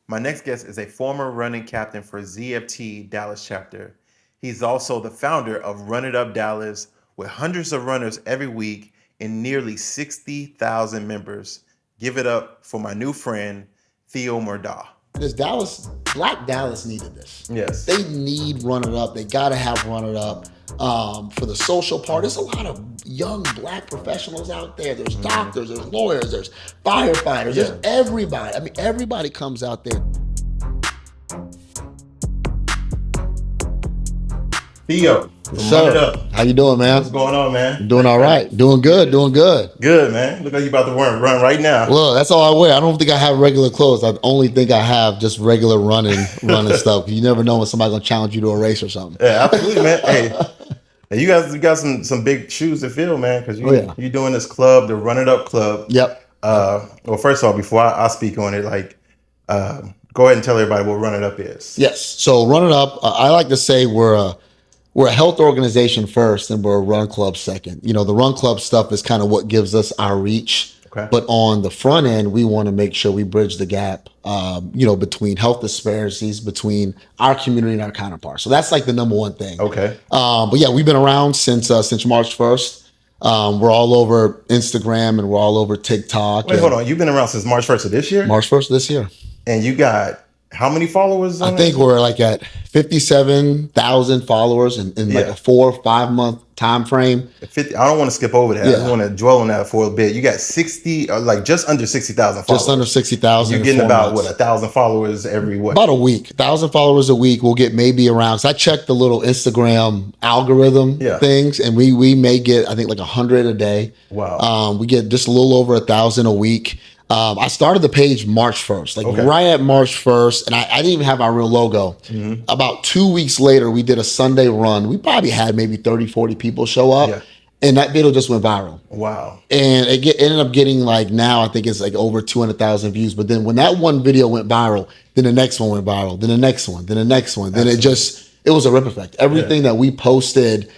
My next guest is a former running captain for ZFT Dallas chapter. He's also the founder of Run It Up Dallas with hundreds of runners every week and nearly 60,000 members. Give it up for my new friend, Theo Murdaugh. This Dallas, Black Dallas needed this. Yes. They need Run It Up. They got to have Run It Up for the social part. There's a lot of young Black professionals out there. There's doctors, there's lawyers, there's firefighters, there's everybody. I mean, everybody comes out there. Theo, Sir, Run It Up. how you doing, man? What's going on, man? Doing all right. Doing good. Doing good. Good, man. Look like you about to run right now. Well, that's all I wear. I don't think I have regular clothes. I only think I have just regular running stuff. You never know when somebody's gonna challenge you to a race or something. Yeah, absolutely, man. Hey, you got some big shoes to fill, man, because you're doing this club, the Run It Up Club. Yep. Well, first of all, before I speak on it, go ahead and tell everybody what Run It Up is. Yes. So Run It Up, I like to say we're a health organization first, and we're a run club second. You know, the run club stuff is kind of what gives us our reach. Okay. But on the front end, we want to make sure we bridge the gap, between health disparities between our community and our counterparts. So that's like the number one thing. Okay. But yeah, we've been around since March 1st. We're all over Instagram and we're all over TikTok. Wait, hold on. You've been around since March 1st of this year? March 1st of this year. And you got how many followers? I think we're like at 57,000 followers in like a 4 or 5 month time frame. 50. I don't want to skip over that. I just want to dwell on that for a bit. You got 60, just under 60,000 followers. Just under 60,000. You're getting about 1,000 followers every what? About a week. 1,000 followers a week. We'll get maybe around. So I checked the little Instagram algorithm things, and we may get I think like 100 a day. Wow. We get just a little over 1,000 a week. I started the page March 1st, right at March 1st, and I didn't even have our real logo. Mm-hmm. About 2 weeks later, we did a Sunday run. We probably had maybe 30, 40 people show up, and that video just went viral. Wow. And it ended up getting now I think it's like over 200,000 views. But then when that one video went viral, then the next one went viral, then the next one, then the next one. Then it was a rip effect. Everything that we posted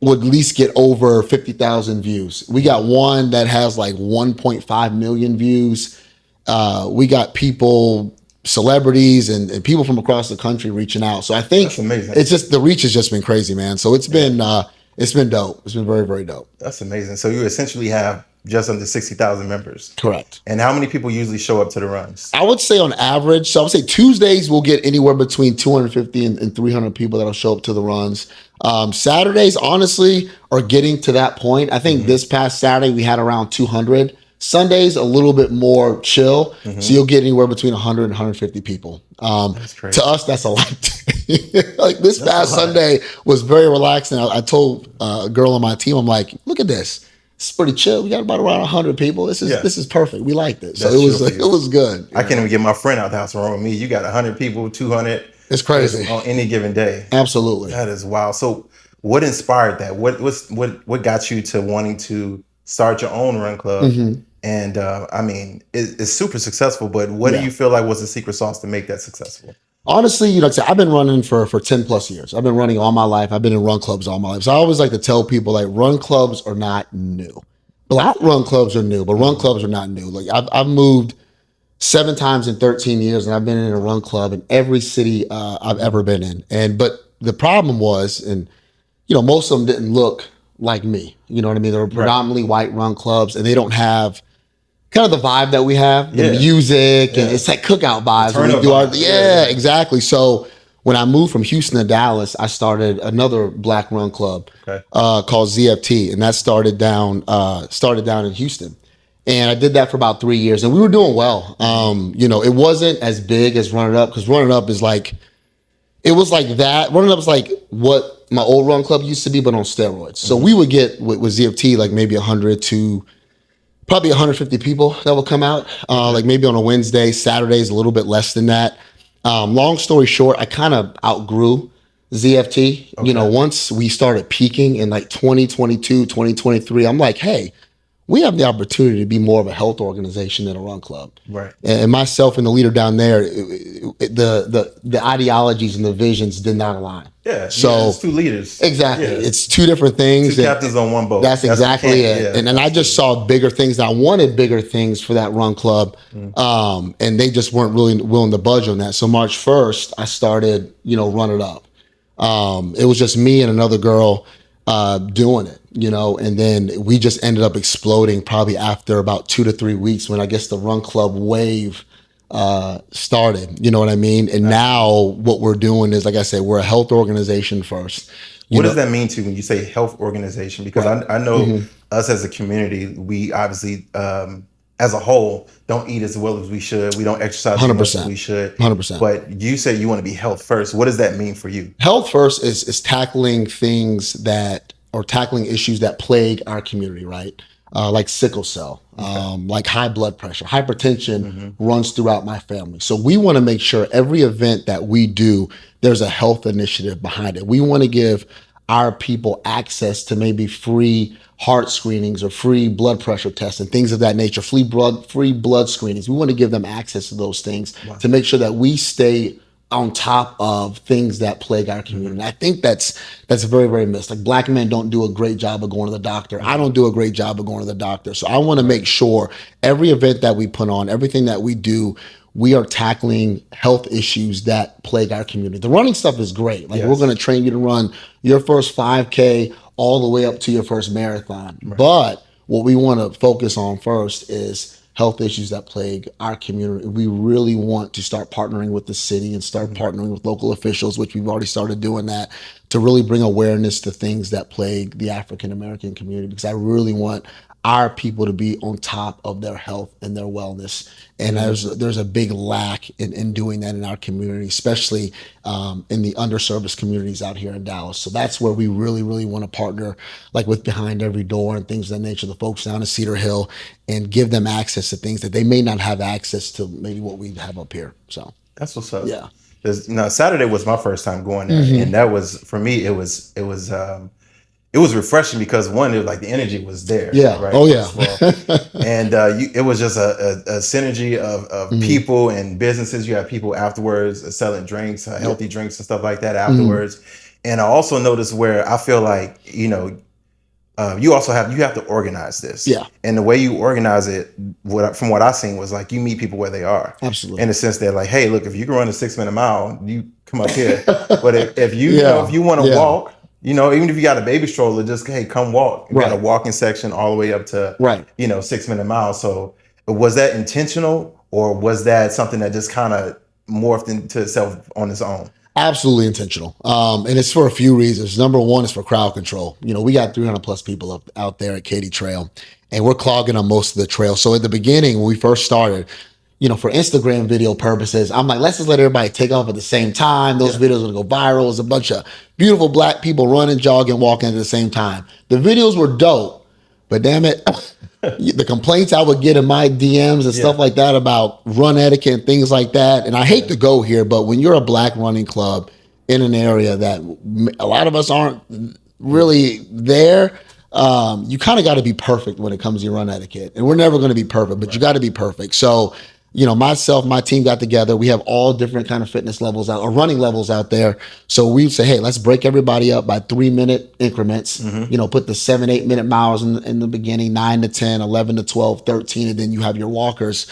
would at least get over 50,000 views. We got one that has like 1.5 million views. We got people, celebrities and people from across the country reaching out. So I think that's amazing. It's just, the reach has just been crazy, man. So it's been dope. It's been very, very dope. That's amazing. So you essentially have just under 60,000 members. Correct. And how many people usually show up to the runs? I would say on average, so I would say Tuesdays we'll get anywhere between 250 and 300 people that'll show up to the runs. Saturdays, honestly, are getting to that point. I think this past Saturday we had around 200. Sundays, a little bit more chill. So you'll get anywhere between 100 and 150 people. That's crazy. To us, that's a lot. Like this past Sunday was very relaxing. I told a girl on my team, I'm like, look at this. It's pretty chill. We got about around 100 people. This is perfect. We liked it. So it was good. I can't even get my friend out the house to run with me. You got 100 people, 200. It's crazy on any given day. Absolutely. That is wild. So what inspired that? What got you to wanting to start your own run club? Mm-hmm. And I mean, it's super successful, but what do you feel like was the secret sauce to make that successful? Honestly, I've been running for 10 plus years. I've been running all my life. I've been in run clubs all my life. So I always like to tell people run clubs are not new. Black run clubs are new, but run clubs are not new. Like I've moved 7 times in 13 years, and I've been in a run club in every city I've ever been in. But the problem was, and most of them didn't look like me. You know what I mean? They were predominantly white run clubs, and they don't have kind of the vibe that we have, the music, and it's like cookout vibes. Exactly. So when I moved from Houston to Dallas, I started another Black run club called ZFT, and that started down in Houston. And I did that for about 3 years, and we were doing well. It wasn't as big as Run It Up, because Run It Up is it was like that. Run It Up is like what my old run club used to be, but on steroids. So we would get with ZFT like maybe 100 to probably 150 people that will come out, like maybe on a Wednesday. Saturdays a little bit less than that. Long story short, I kind of outgrew ZFT. Once we started peaking in like 2022, 2023, I'm like, hey, we have the opportunity to be more of a health organization than a run club. Right. And myself and the leader down there, the ideologies and the visions did not align. Yeah, So it's two leaders. exactly, Yeah, it's two different things. two captains on one boat. That's exactly it. Yeah, And I just saw bigger things. I wanted bigger things for that run club, and they just weren't really willing to budge on that. So March 1st, I started, Run It Up. It was just me and another girl doing it, and then we just ended up exploding probably after about 2 to 3 weeks when I guess the run club wave started, you know what I mean? And now what we're doing is, like I said, we're a health organization first. What does that mean to you when you say health organization? Because Right. I know us as a community, we obviously, as a whole, don't eat as well as we should. We don't exercise as much as we should. 100%. But you say you want to be health first. What does that mean for you? Health first is tackling things that, or tackling issues that plague our community, right? Like sickle cell, like high blood pressure, hypertension runs throughout my family. So we want to make sure every event that we do, there's a health initiative behind it. We want to give our people access to maybe free heart screenings or free blood pressure tests and things of that nature, free blood screenings. We want to give them access to those things to make sure that we stay on top of things that plague our community. And I think that's very, very missed. Like Black men don't do a great job of going to the doctor. I don't do a great job of going to the doctor. So I want to make sure every event that we put on, everything that we do, we are tackling health issues that plague our community. The running stuff is great. Like we're going to train you to run your first 5K all the way up to your first marathon. But what we want to focus on first is health issues that plague our community. We really want to start partnering with the city and start partnering with local officials, which we've already started doing that, to really bring awareness to things that plague the African American community, because I really want our people to be on top of their health and their wellness. And there's a big lack in doing that in our community, especially in the underserviced communities out here in Dallas. So that's where we really, really want to partner, like with Behind Every Door and things of that nature, the folks down in Cedar Hill, and give them access to things that they may not have access to, maybe what we have up here. So that's what's up. Yeah. Saturday was my first time going there, and that was, for me, it was refreshing because one, it was like the energy was there. Yeah. Right? Oh yeah. And it was just a synergy of people and businesses. You have people afterwards selling drinks, healthy drinks and stuff like that afterwards. And I also noticed where I feel like, you have to organize this. Yeah. And the way you organize it, from what I've seen, was like you meet people where they are. Absolutely. In the sense that, like, hey, look, if you can run a 6-minute mile, you come up here. But if you want to walk, even if you got a baby stroller, just, hey, come walk. You got a walking section all the way up to 6-minute miles. So was that intentional, or was that something that just kind of morphed into itself on its own? Absolutely intentional. And it's for a few reasons. Number one is for crowd control. We got 300 plus people out there at Katy Trail, and we're clogging on most of the trail. So at the beginning, when we first started, for Instagram video purposes, I'm like, let's just let everybody take off at the same time. Those videos are gonna go viral. It's a bunch of beautiful Black people running, jogging, walking at the same time. The videos were dope, but damn it, the complaints I would get in my DMs and stuff like that about run etiquette and things like that. And I hate to go here, but when you're a Black running club in an area that a lot of us aren't really there, you kind of got to be perfect when it comes to your run etiquette. And we're never going to be perfect, but you got to be perfect. So, myself, my team got together. We have all different kind of fitness levels or running levels out there. So we say, hey, let's break everybody up by 3-minute increments. Put the 7-8 minute miles in the beginning, 9 to 10, 11 to 12, 13, and then you have your walkers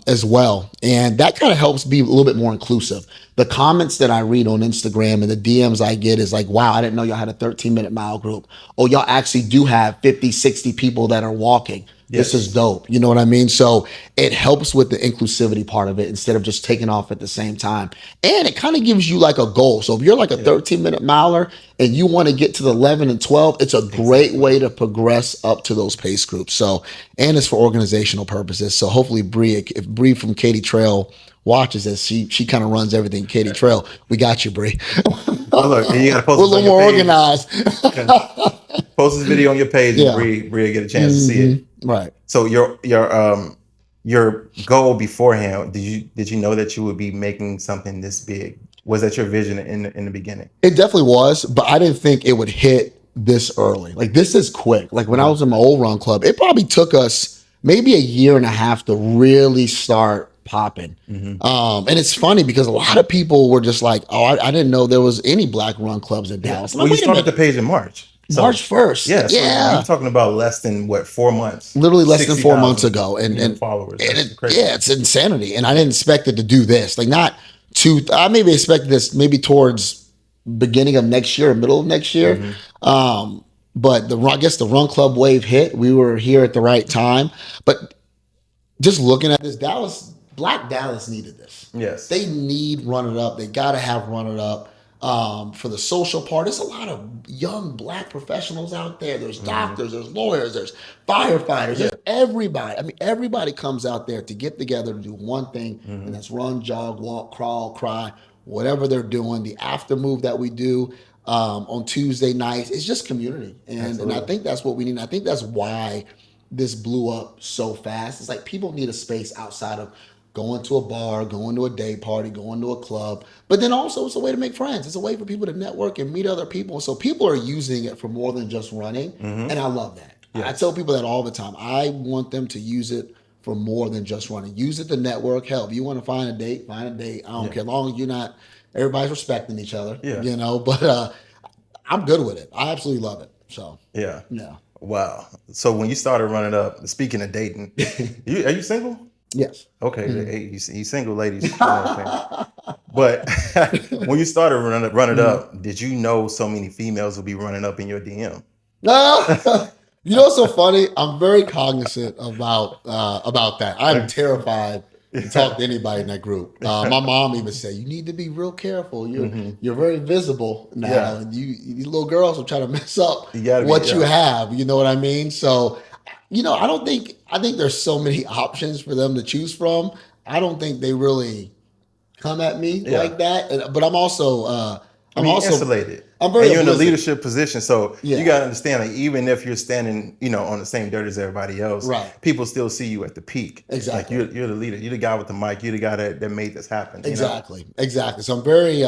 as well. And that kind of helps be a little bit more inclusive. The comments that I read on Instagram and the DMs I get is like, wow, I didn't know y'all had a 13-minute mile group. Oh, y'all actually do have 50, 60 people that are walking. This is dope. You know what I mean? So it helps with the inclusivity part of it instead of just taking off at the same time. And it kind of gives you like a goal. So if you're like a 13-minute miler and you want to get to the 11 and 12, it's a great way to progress up to those pace groups. So, and it's for organizational purposes. So hopefully if Bree from Katy Trail watches this, she kind of runs everything Katy Trail. We got you, Bree. Oh, look, you gotta post we're a little more organized. Post this video on your page, and Bree will get a chance to see it. Right. So your goal beforehand, did you know that you would be making something this big? Was that your vision in the beginning? It definitely was, but I didn't think it would hit this early. Like, this is quick. Like, when I was in my old run club, it probably took us maybe a year and a half to really start popping. Mm-hmm. And it's funny because a lot of people were just like, "Oh, I didn't know there was any black run clubs in Yeah. Dallas." I'm Well, like, you "Wait a started the minute, page in March. So March 1st, yeah, so you're yeah, talking about less than what, 4 months, literally less than 4 months 60,000, ago," and followers. That's crazy. yeah, it's insanity. And I didn't expect it to do this. Like, not two. I maybe expected this maybe towards beginning of next year or middle of next year. Mm-hmm. But I guess the run club wave hit. We were here at the right time. But just looking at this, Black Dallas needed this. Yes. They need Run It Up. They got to have Run It Up for the social part. There's a lot of young black professionals out there. There's Mm-hmm. doctors, there's lawyers, there's firefighters, Yeah. there's everybody. I mean, everybody comes out there to get together to do one thing, Mm-hmm. and that's run, jog, walk, crawl, cry, whatever they're doing. The after move that we do on Tuesday nights, it's just community. And I Absolutely. think that's what we need. I think that's why this blew up so fast. It's like people need a space outside of going to a bar, going to a day party, going to a club. But then also it's a way to make friends. It's a way for people to network and meet other people. So people are using it for more than just running. Mm-hmm. And I love that. I Yes. tell people that all the time. I want them to use it for more than just running. Use it to network. Hell, if you want to find a date, find a date. I don't Yeah. care. As long as you're not, everybody's respecting each other, Yeah. but I'm good with it. I absolutely love it. So, Yeah. yeah. Wow. So when you started running up, speaking of dating, are you single? Yes. Okay, hey, you single ladies. You know what I'm saying? But when you started running up, did you know so many females would be running up in your DM? You know what's so funny? I'm very cognizant about that. I'm Like, terrified to talk to anybody in that group. My mom even said, "You need to be real careful. Mhm. You're very visible now, Yeah, and these little girls will try to mess up you gotta be. what you Yeah, have." You know what I mean? So, I think there's so many options for them to choose from. I don't think they really come at me yeah. like that. But I'm also, I mean, insulated, I'm and very you're in a oblivious. leadership position, so you Yeah, gotta understand. Like, even if you're standing, on the same dirt as everybody else, right. people still see you at the peak. Like Exactly. you're the leader. You're the guy with the mic. You're the guy that made this happen. Exactly. So I'm very.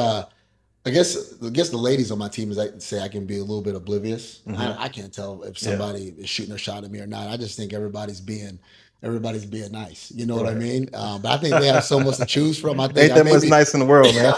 I guess the ladies on my team is like say I can be a little bit oblivious. Hmm. I can't tell if Yeah. somebody is shooting a shot at me or not. I just think everybody's being nice. You know what I Right. mean? But I think they have so much to choose from. I think Ain't I that much maybe. nice in the world, man.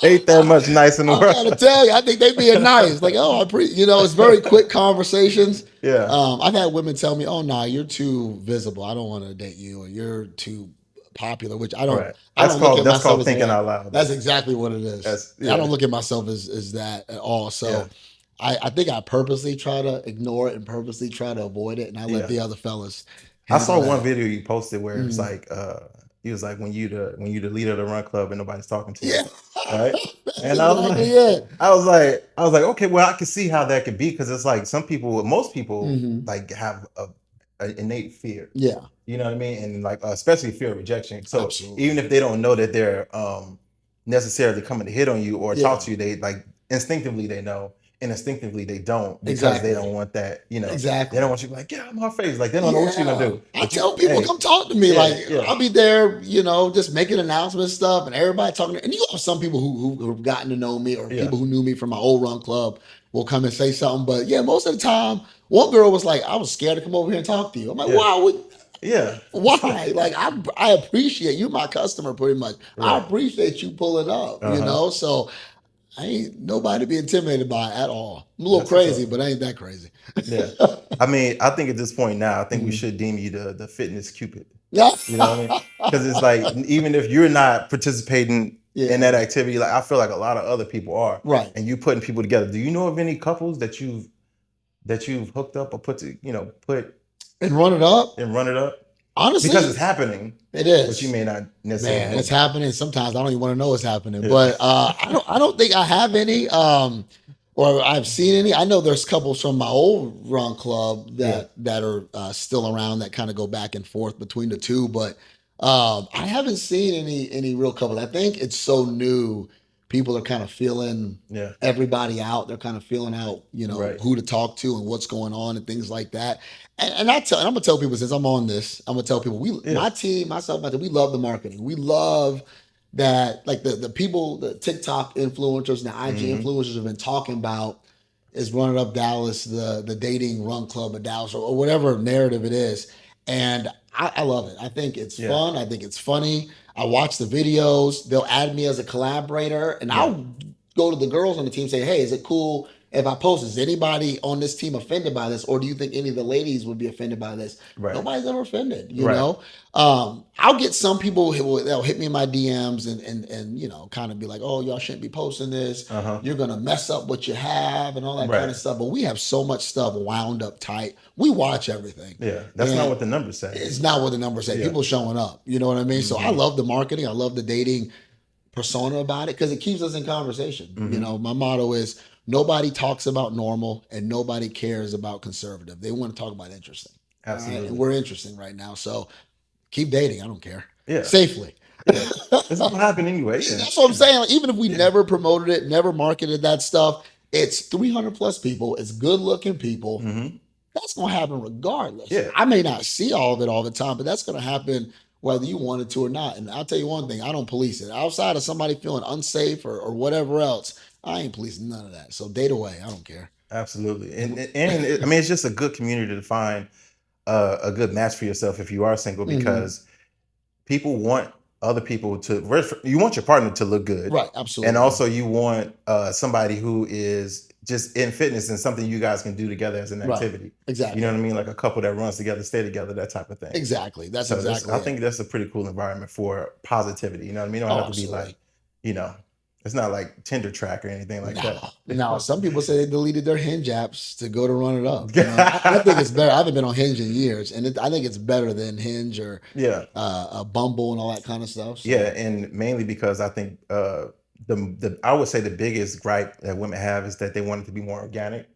Ain't that much nice in the I'm trying to world. tell you, I think they being nice. Like, oh, it's very quick conversations. Yeah. I've had women tell me, "Oh, nah, you're too visible. I don't want to date you, or you're too popular." Which I don't. Right. I don't look at That's myself called as thinking that. out loud. That's exactly what it is. That's I yeah. don't look at myself as that at all. Yeah. So I think I purposely try to ignore it and purposely try to avoid it, and I let Yeah. the other fellas I saw handle one that. video you posted where it was Mm. like he was like when you the leader of the run club and nobody's talking to you. Yeah, Right. that's And I was exactly like, it. okay, well, I can see how that could be because it's like most people Hmm. like have a innate fear. Yeah, You know what I mean? And like especially fear of rejection. So absolutely. even if they don't know that they're necessarily coming to hit on you or talk Yeah, to you, they like instinctively they know, and instinctively they don't because they don't exactly. want that. They don't Exactly. want you to be like, get out of my face. Like they don't know what you're gonna Yeah. do. I But you, tell people, hey, come talk to me. yeah, Like, yeah, I'll be there, just making announcements stuff and everybody talking. And you have some people who've gotten to know me or yeah, people who knew me from my old run club will come and say something. But yeah, most of the time, one girl was like, I was scared to come over here and talk to you. I'm like, yeah, yeah. why? Like, I appreciate you, my customer, pretty much. I Right. appreciate you pulling up, Uh-huh. So I ain't nobody to be intimidated by at all. I'm a little That's what's up. crazy, but I ain't that crazy. Yeah. I mean, I think at this point now, I think we Mhm. should deem you the fitness cupid. Yeah. You know what I mean? Because it's like even if you're not participating in that Yeah. activity, like I feel like a lot of other people are, Right. and you putting people together. Do you know of any couples that you've hooked up or put And Run It Up. and run it up Honestly, because it's happening, it but you is. may not necessarily Man, know it's about happening. Sometimes I don't even want to know it's happening. it. But I don't think I have any. Or I've seen any. I know there's couples from my old run club Yeah, that are still around that kind of go back and forth between the two, but I haven't seen any real couples. I think it's so new. People are kind of feeling yeah, everybody out. They're kind of feeling out, right. who to talk to and what's going on and things like that. And I'm gonna tell people since I'm on this, I'm gonna tell people Yeah, my team, myself, my team, we love the marketing. We love that like the people, the TikTok influencers and the IG hmm, influencers have been talking about is running up Dallas, the dating run club of Dallas or whatever narrative it is. And I love it. I think it's Yeah. fun. I think it's funny. I watch the videos. They'll add me as a collaborator, and Yeah. I'll go to the girls on the team and say, "Hey, is it cool if I post? Is anybody on this team offended by this, or do you think any of the ladies would be offended by this?" Right. Nobody's ever offended, you Right. know. I'll get some people who will they'll hit me in my DMs and you know kind of be like, "Oh, y'all shouldn't be posting this. Uh-huh. You're gonna mess up what you have and all that kind Right. of stuff." But we have so much stuff wound up tight. We watch everything. Yeah. That's not And what the numbers say. it's not what the numbers say. Yeah. People showing up. You know what I mean? So I Mm-hmm. love the marketing. I love the dating persona about it because it keeps us in conversation. You Mm-hmm. know, my motto is nobody talks about normal and nobody cares about conservative. They want to talk about interesting. All right. And Absolutely. we're interesting right now. So keep dating. I don't care. Yeah. Safely. Yeah. It's gonna happen anyway. Yeah. That's what I'm saying. Like, even if we Yeah. never promoted it, never marketed that stuff, it's 300 plus people. It's good looking people. Mm-hmm. That's going to happen regardless. Yeah. I may not see all of it all the time, but that's going to happen whether you want it to or not. And I'll tell you one thing, I don't police it. Outside of somebody feeling unsafe or whatever else, I ain't policing none of that. So date away. I don't care. Absolutely. And I mean, it's just a good community to find a good match for yourself if you are single, Mhm. because people want other people to, you want your partner to look good. Right. Absolutely. And also you want somebody who is just in fitness and something you guys can do together as an Right. activity. Exactly. You know what I mean? Like a couple that runs together, stay together, that type of thing. Exactly. That's So exactly I it. think that's a pretty cool environment for positivity. You know what I mean? You don't Oh, have to be absolutely. like, you know, it's not like Tinder track or anything like that. No, some people say they deleted their Hinge apps to go to run it up. You know, I think it's better. I haven't been on Hinge in years, and I think it's better than Hinge or Yeah. Bumble and all that kind of stuff. So. Yeah, and mainly because I think the I would say the biggest gripe that women have is that they want it to be more organic.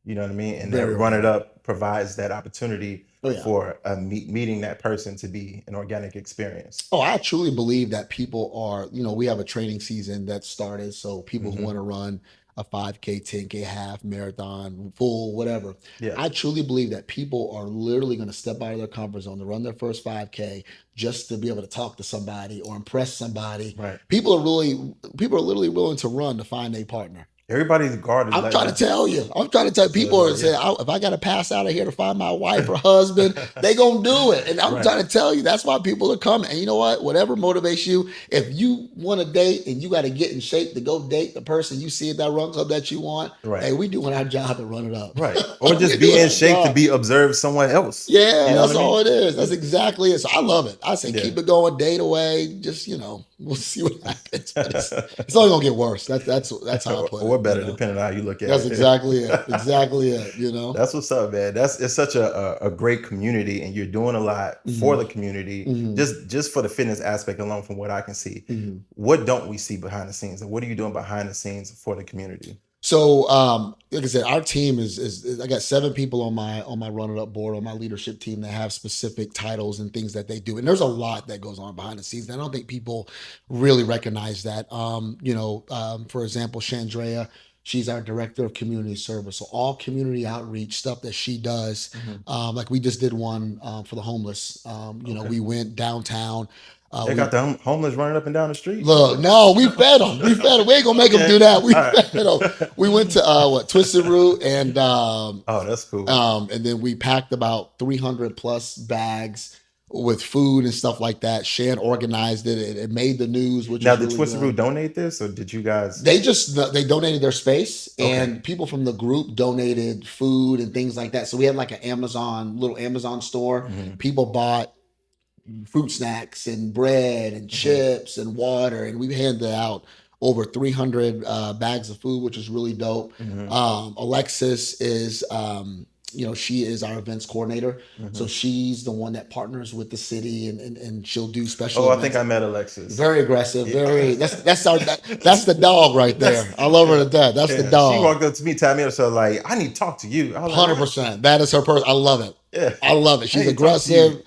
You know what I mean? And Very that Run It organic. Up provides that opportunity Oh, yeah. for meeting that person to be an organic experience. Oh, I truly believe that people are, you know, we have a training season that started. So people who Hmm. want to run a 5K, 10K, half, marathon, full, whatever. Yeah. I truly believe that people are literally going to step out of their comfort zone to run their first 5K just to be able to talk to somebody or impress somebody. Right. People are literally willing to run to find a partner. Everybody's guard is I'm let trying to down. tell you. I'm trying to tell So people are it's like, saying, if I got to pass out of here to find my wife or husband, they gonna do it. And I'm Right. trying to tell you, that's why people are coming. And you know what? Whatever motivates you, if you want to date and you got to get in shape to go date the person you see at that run club that you want, Right. hey, we doing our job to run it up. Right. Or just We be doing in our shape to job. be observed someone else. Yeah, You know that's what I mean? all it is. That's exactly it. So I love it. I say Yeah. keep it going, date away. Just we'll see what happens. But it's only gonna get worse. That's how I put it. Or better, you know? depending on how you look at That's it. exactly it. Exactly it. You know. That's what's up, man. It's such a great community, and you're doing a lot for Mhm. the community. Mhm. Just for the fitness aspect alone, from what I can see. Mhm. What don't we see behind the scenes, and what are you doing behind the scenes for the community? So, like I said, our team is I got 7 people on my run it up board on my leadership team that have specific titles and things that they do, and there's a lot that goes on behind the scenes. And I don't think people really recognize that. For example, Chandrea, she's our director of community service, so all community outreach stuff that she does. Like we just did one for the homeless. Okay. We went downtown. They got the homeless running up and down the street. Look, no, we fed them. We fed them. We ain't gonna make them do that. We All right. fed them. We went to Twisted Root and Oh, that's cool. and then we packed about 300 plus bags with food and stuff like that. Shan organized it. It made the news, which Now, is did really Twisted good. Root donate this, or did you guys? They donated their space, Okay. and people from the group donated food and things like that. So we had like a little Amazon store. Mhm. People bought fruit snacks and bread and chips and water, and we handed out over 300 bags of food, which is really dope. Mhm. Alexis is she is our events coordinator, so she's the one that partners with the city and she'll do special Oh, I events. think I met Alexis. Very aggressive. Yeah. Very. That's the dog right there. I love her to death. That's the Yeah, dog. She walked up to me, tapped me up, so like, I need to talk to you. I was like, 100%. That is her person. I love it. Yeah. I love it. She's Hey, talk to you. aggressive.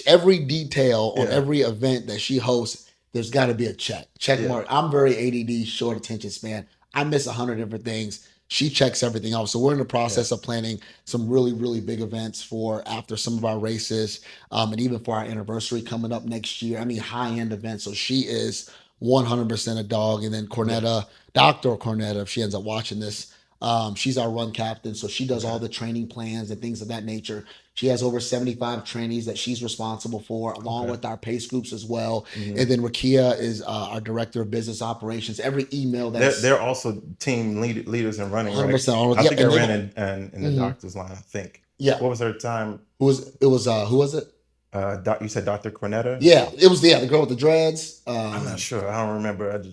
Every detail on Yeah. every event that she hosts, there's got to be a check Yeah. mark. I'm very ADD, short attention span. I miss 100 different things. She checks everything off. So we're in the process of planning some really, really big events for after some of our races, and even for our anniversary coming up next year. I mean, high end events. So she is 100% a dog. And then Dr. Cornetta, if she ends up watching this, She's our run captain, so she does Okay. all the training plans and things of that nature. She has over 75 trainees that she's responsible for, along Okay. with our pace groups as well. Hmm. And then Rakia is our director of business operations. Every email They're that's also leaders in running, right? 100% on. I Yep, think I and they ran don't. in the Mhm. doctor's line. I think. Yeah, What was her time? who was it? You said Dr. Cornetta. Yeah, it was the girl with the dreads. I'm not sure. I don't remember.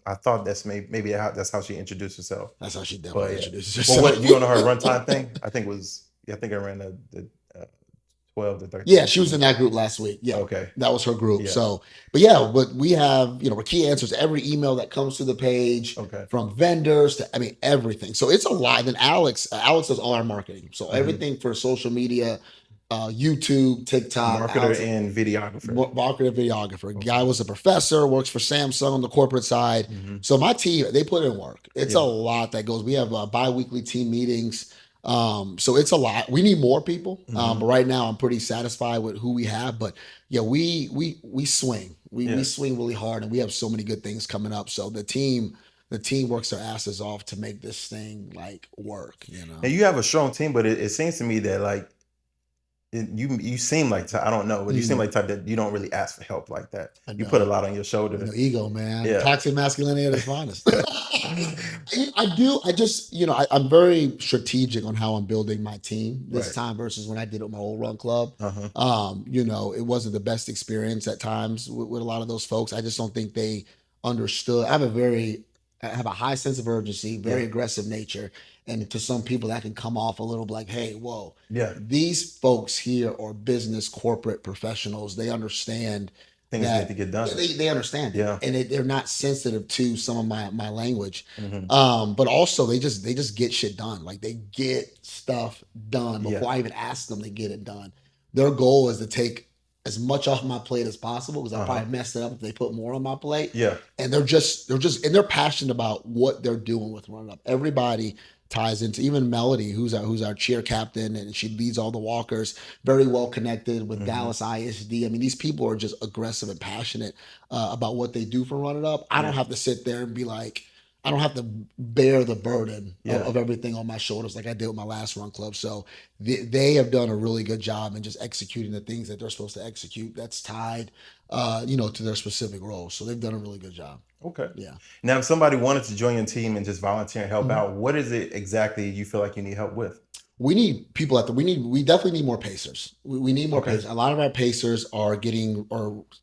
I thought that's maybe that's how she introduced herself. That's how she But definitely yeah. introduces Well, herself. what do you know her runtime thing? I think it was. Yeah, I think I ran the 12 to Yeah, 13. she was in that group last week. Yeah, Okay. that was her group. Yeah. So, but yeah, but we have, Rakia answers every email that comes to the page Okay. from vendors to, I mean, everything. So it's a lot. Then Alex does all our marketing. So Hmm. everything for social media, YouTube, TikTok, Marketer Alex, and videographer. marketer, videographer. Guy Okay. was a professor, works for Samsung on the corporate side. Hmm. So my team, they put in work. It's a Yeah. lot that goes. We have bi-weekly team meetings. So it's a lot. We need more people. Hmm. But right now I'm pretty satisfied with who we have. But yeah, we swing. We Yeah. swing really hard, and we have so many good things coming up. So the team works their asses off to make this thing like work. And you have a strong team, but it seems to me that like you seem like I don't know, but you seem like type that you don't really ask for help like that. I You put a know. lot on your shoulder. Ego, man. Yeah. Toxic masculinity at its finest. I do. I just, I'm very strategic on how I'm building my team this Right. time versus when I did it with my old run club. Uh-huh. It wasn't the best experience at times with a lot of those folks. I just don't think they understood. I have a high sense of urgency, very Yeah. aggressive nature. And to some people that can come off a little like, hey, whoa, Yeah. these folks here are business corporate professionals. They understand Things need that to get done. they understand it, Yeah. and they're not sensitive to some of my language. Hmm. But also they just get shit done. Like they get stuff done Yeah. before I even ask them to get it done. Their goal is to take as much off my plate as possible because I Uh-huh. probably messed it up if they put more on my plate. Yeah. And they're passionate about what they're doing with Run Up. Everybody ties into, even Melody, who's our cheer captain, and she leads all the walkers, very well connected with Mhm. Dallas ISD. I mean, these people are just aggressive and passionate about what they do for Run It Up. I don't Yeah. have to sit there and be like, I don't have to bear the burden Yeah. of everything on my shoulders like I did with my last run club. So they have done a really good job in just executing the things that they're supposed to execute. That's tied, to their specific roles. So they've done a really good job. Okay. Yeah. Now, if somebody wanted to join your team and just volunteer and help Mhm. out, what is it exactly you feel like you need help with? We need people we definitely need more pacers. We need more Okay. pacers. A lot of our pacers are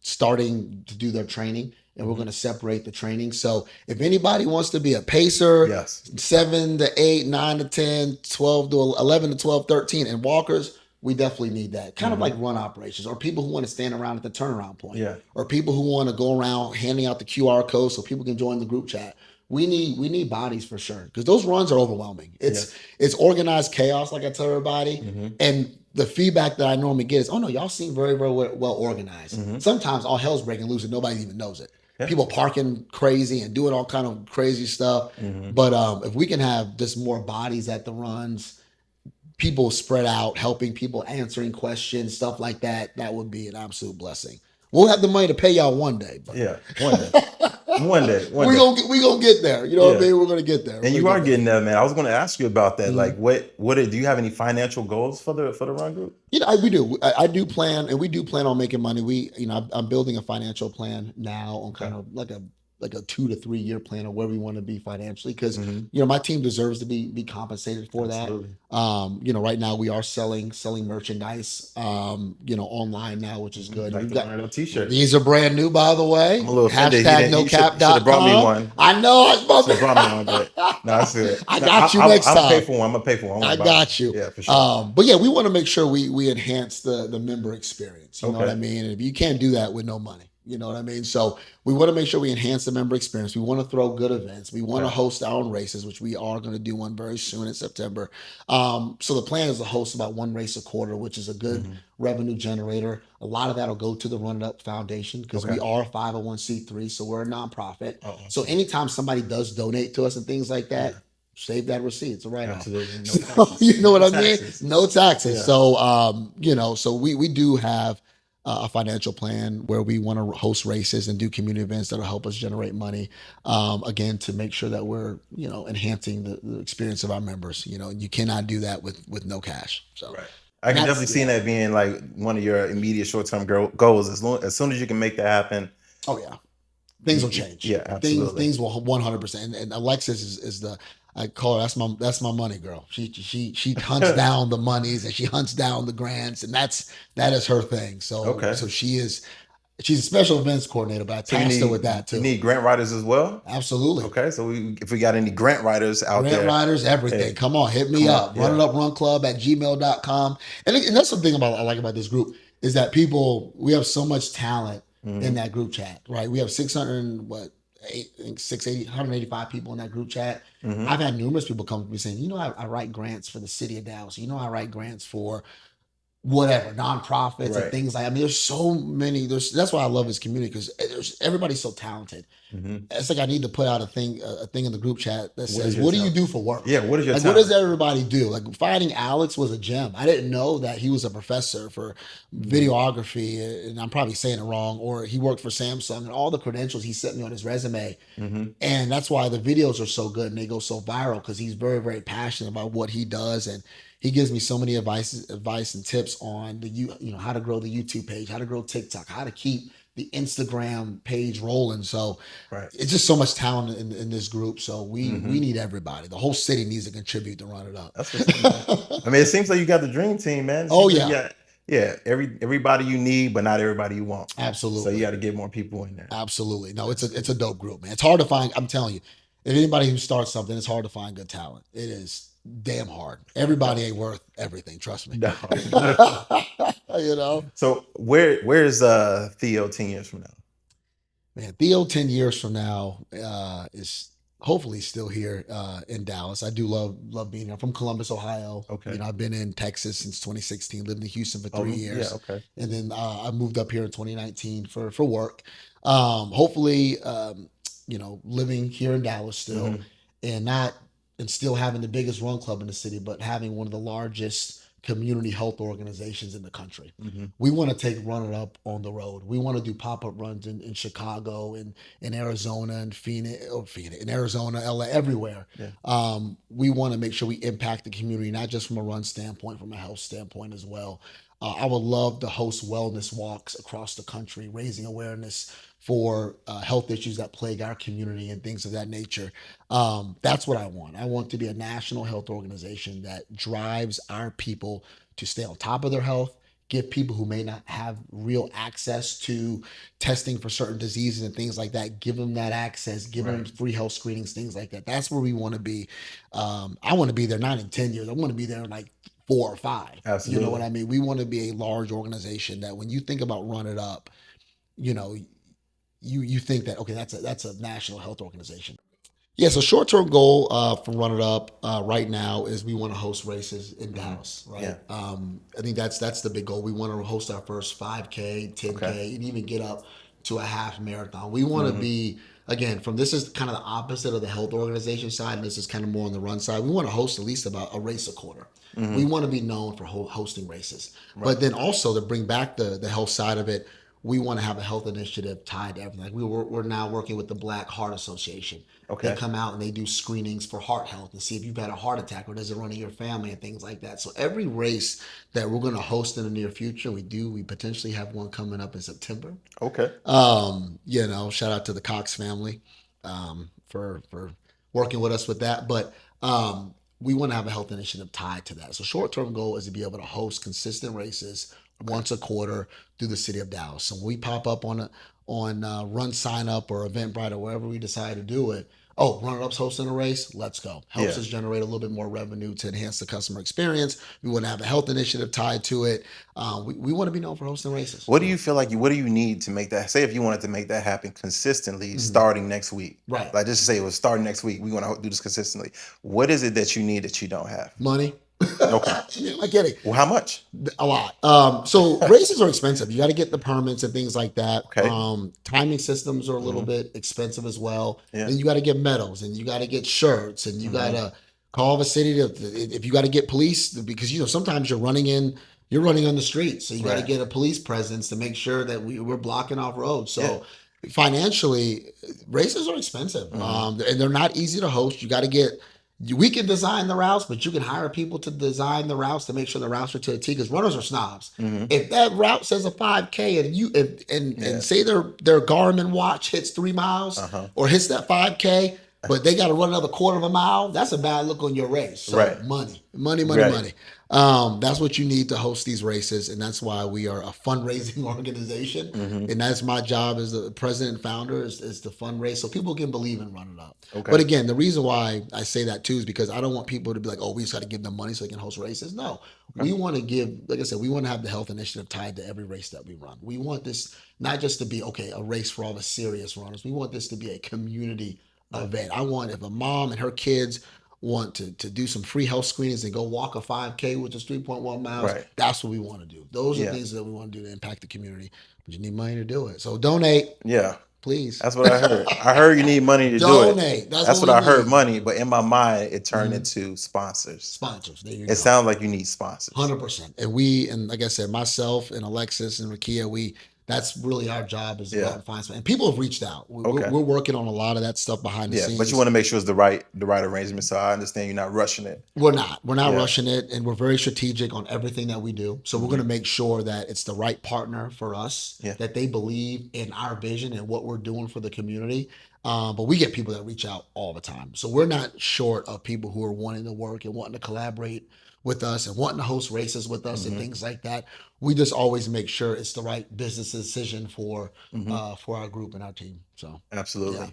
starting to do their training, and we're Mhm. going to separate the training. So if anybody wants to be a pacer, Yes. 7 to 8, 9 to 10, 12 to 11 to 12, 13, and walkers, we definitely need that. Kind of Mhm. like run operations, or people who want to stand around at the turnaround point, Yeah. or people who want to go around handing out the QR code so people can join the group chat. We need bodies for sure, because those runs are overwhelming. It's organized chaos, like I tell everybody. Mhm. And the feedback that I normally get is, "Oh no, y'all seem very, very well organized." Mhm. Sometimes all hell's breaking loose and nobody even knows it. Yeah. People parking crazy and doing all kind of crazy stuff. Mhm. But if we can have just more bodies at the runs, people spread out, helping people, answering questions, stuff like that, that would be an absolute blessing. We'll have the money to pay y'all one day, but Yeah. One day. One day. One we day. we gonna get there. You know what I Yeah. mean? We're gonna get there. And you are getting there, man. I was going to ask you about that. Mhm. Like, do you have any financial goals for the run group? We do. I do plan, and we do plan on making money. I'm building a financial plan now on kind of like a 2 to 3 year plan of where we want to be financially, because Mhm. my team deserves to be compensated for that. Absolutely. Right now we are selling merchandise, online now, which is good. Like We've the got Run It Up t-shirt. these are brand new, by the way. I'm a little offended. Hashtag You should have brought me nocap.com. one. I know. I was about Should have brought me one, but no, that's good. I No, got you next I'm time. gonna pay for one. I'm gonna pay for one. I I'm gonna buy got one. you. Yeah, for sure. But yeah, we want to make sure we enhance the member experience. You know what I Okay. mean? And if you can't do that with no money, you know what I mean? So we want to make sure we enhance the member experience. We want to throw good events. We want to Okay. host our own races, which we are going to do one very soon in September. So the plan is to host about one race a quarter, which is a good Mhm. revenue generator. A lot of that will go to the Run It Up Foundation, because we Okay. are a 501c3, so we're a nonprofit. Oh, So anytime somebody does donate to us and things like that, Yeah. save that receipt. It's a write off. Absolutely. No So, taxes. you know what No I mean? taxes. No taxes. Yeah. So, so we do have a financial plan where we want to host races and do community events that'll help us generate money. Again, to make sure that we're enhancing the experience of our members. You cannot do that with no cash. So, Right. I and can definitely that's see yeah. that being like one of your immediate short term goals. As soon as you can make that happen, Oh yeah, things will change. yeah, Things absolutely. things will 100%. And Alexis is the I call her that's my money girl. She hunts down the monies and she hunts down the grants, and that is her thing. So Okay. she's a special events coordinator, but I So you tasked her with need that you too. need grant writers as well. Absolutely. Okay. So if we got any grant writers out Grant there, writers, everything. hey, Come on, hit me come on. up. Run Yeah. it up run club at gmail.com. And that's the thing I like about this group is that we have so much talent in Hmm. that group chat, right? We have 600, I think 185 people in that group chat. Hmm. I've had numerous people come to me saying, I write grants for the city of Dallas. I write grants for whatever nonprofits and Right. things like. I mean, there's so many. That's why I love this community because everybody's so talented. Hmm. It's like I need to put out a thing in the group chat that What is says, your "What do you talent? do for work?" Yeah. What is your Like, what does talent? everybody do? Like, finding Alex was a gem. I didn't know that he was a professor for Hmm. videography, and I'm probably saying it wrong, or he worked for Samsung, and all the credentials he sent me on his resume. Hmm. And that's why the videos are so good and they go so viral because he's very, very passionate about what he does. And he gives me so many advice and tips on how to grow the YouTube page, how to grow TikTok, how to keep the Instagram page rolling. So Right. it's just so much talent in this group. So we Hmm. need everybody. The whole city needs to contribute to run it That's what's up, man. up. I mean, it seems like you got the dream team, man. It Oh seems like you yeah, got, yeah, everybody you need, but not everybody you want. So you absolutely. got to get more people in there. Absolutely. No, it's That's a cool. dope group, man. It's hard to find. I'm telling you, if anybody who starts something, it's hard to find good talent. It is damn hard. Everybody No, ain't worth everything. Trust me. no, not at all. you know, So where's Theo 10 years from now? man. Theo, 10 years from now, is hopefully still here in Dallas. I do love being here. I'm from Columbus, Ohio. Okay. I've been in Texas since 2016. Lived in Houston for three Oh yeah. years, Okay. and then I moved up here in 2019 for work. Hopefully, living here in Dallas still, Hmm. and not and still having the biggest run club in the city, but having one of the largest community health organizations in the country. Hmm. We want to take Run It Up on the road. We want to do pop-up runs in Chicago and in Arizona and Phoenix, in Arizona, LA, everywhere. Yeah. We want to make sure we impact the community, not just from a run standpoint, from a health standpoint as well. I would love to host wellness walks across the country, raising awareness for health issues that plague our community and things of that nature. That's what I want. I want to be a national health organization that drives our people to stay on top of their health, give people who may not have real access to testing for certain diseases and things like that, give them that access, give them Right. free health screenings, things like that. That's where we want to be. I want to be there not in 10 years. I want to be there in like 4 or 5. You know what Absolutely. I mean? We want to be a large organization that when you think about Run It Up, you know, you think that okay, that's a national health organization. Yeah, so short term goal for Run It Up right now is we want to host races in Hmm. Dallas, right? Yeah. I think that's the big goal. We want to host our first 5K, Okay. 10K, and even get up to a half marathon. We want to Hmm. be again from this is kind of the opposite of the health organization side, and this is kind of more on the run side. We want to host at least about a race a quarter. We Hmm. want to be known for hosting races, Right. but then also to bring back the health side of it. We want to have a health initiative tied to everything. Like we're now working with the Black Heart Association. They Okay. come out and they do screenings for heart health and see if you've had a heart attack or does it run in your family and things like that. So every race that we're going to host in the near future, we potentially have one coming up in September. Okay. Shout out to the Cox family for working with us with that. But we want to have a health initiative tied to that. So short term goal is to be able to host consistent races Okay. once a quarter through the city of Dallas. So when we pop up on Run Sign Up or Eventbrite or wherever we decide to do it. Oh, Run It Up's hosting a race. Let's go. Helps Yeah. us generate a little bit more revenue to enhance the customer experience. We want to have a health initiative tied to it. We want to be known for hosting races. What do you feel like what do you need to make that? Say if you wanted to make that happen consistently Mhm. starting next week. Right. Like just say it was starting next week. We want to do this consistently. What is it that you need that you don't have? Money. Okay. I'm kidding. Well, how much? A lot. So races are expensive. You got to get the permits and things like that. Okay. Timing systems are a little Hmm. bit expensive as well. Yeah. Then you got to get medals and you got to get shirts and you got Hmm. to call the city to if you got to get police because sometimes you're running in you're running on the street, so you got to Right. get a police presence to make sure that we're blocking off roads. Yeah. So financially, races are expensive, Hmm. and they're not easy to host. You got to get. We can design the routes, but you can hire people to design the routes to make sure the routes are to the T. Because runners are snobs. Hmm. If that route says a 5K and and Yeah. say their Garmin watch hits 3 miles Uh-huh. or hits that 5K, but they got to run another quarter of a mile, that's a bad look on your race. So Right. money, money, money, Right. money. That's what you need to host these races, and that's why we are a fundraising organization. Hmm. And that's my job as the president and founder is to fundraise so people can believe in running up. But Okay. again, the reason why I say that too is because I don't want people to be like, oh, we just got to give them money so they can host races. No, Okay. we want to give, like I said, we want to have the health initiative tied to every race that we run. We want this not just to be, okay, a race for all the serious runners. We want this to be a community event. I want if a mom and her kids want to do some free health screenings and go walk a 5K, which is 3.1 miles, Right. that's what we want to do. Those are Yeah. things that we want to do to impact the community. But you need money to do it. So donate, Yeah. please. That's what I heard. I heard you need money to do it. Donate. That's That's what what we I heard, need. money. But in my mind, it turned Mhm. into sponsors. Sponsors. There you It go. sounds like you need sponsors. 100%. And like I said, myself and Alexis and Rakia, that's really our job is to go out Yeah. and find some. And people have reached out. Okay. We're working on a lot of that stuff behind the Yeah, but you scenes. want to make sure it's the right arrangement. So I understand you're not rushing it. We're not Yeah. rushing it, and we're very strategic on everything that we do. So we're going Hmm. to make sure that it's the right partner for us, Yeah. that they believe in our vision and what we're doing for the community. But we get people that reach out all the time, so we're not short of people who are wanting to work and wanting to collaborate with us and wanting to host races with us and Hmm. things like that. We just always make sure it's the right business decision Hmm. for our group and our team. So yeah. Absolutely.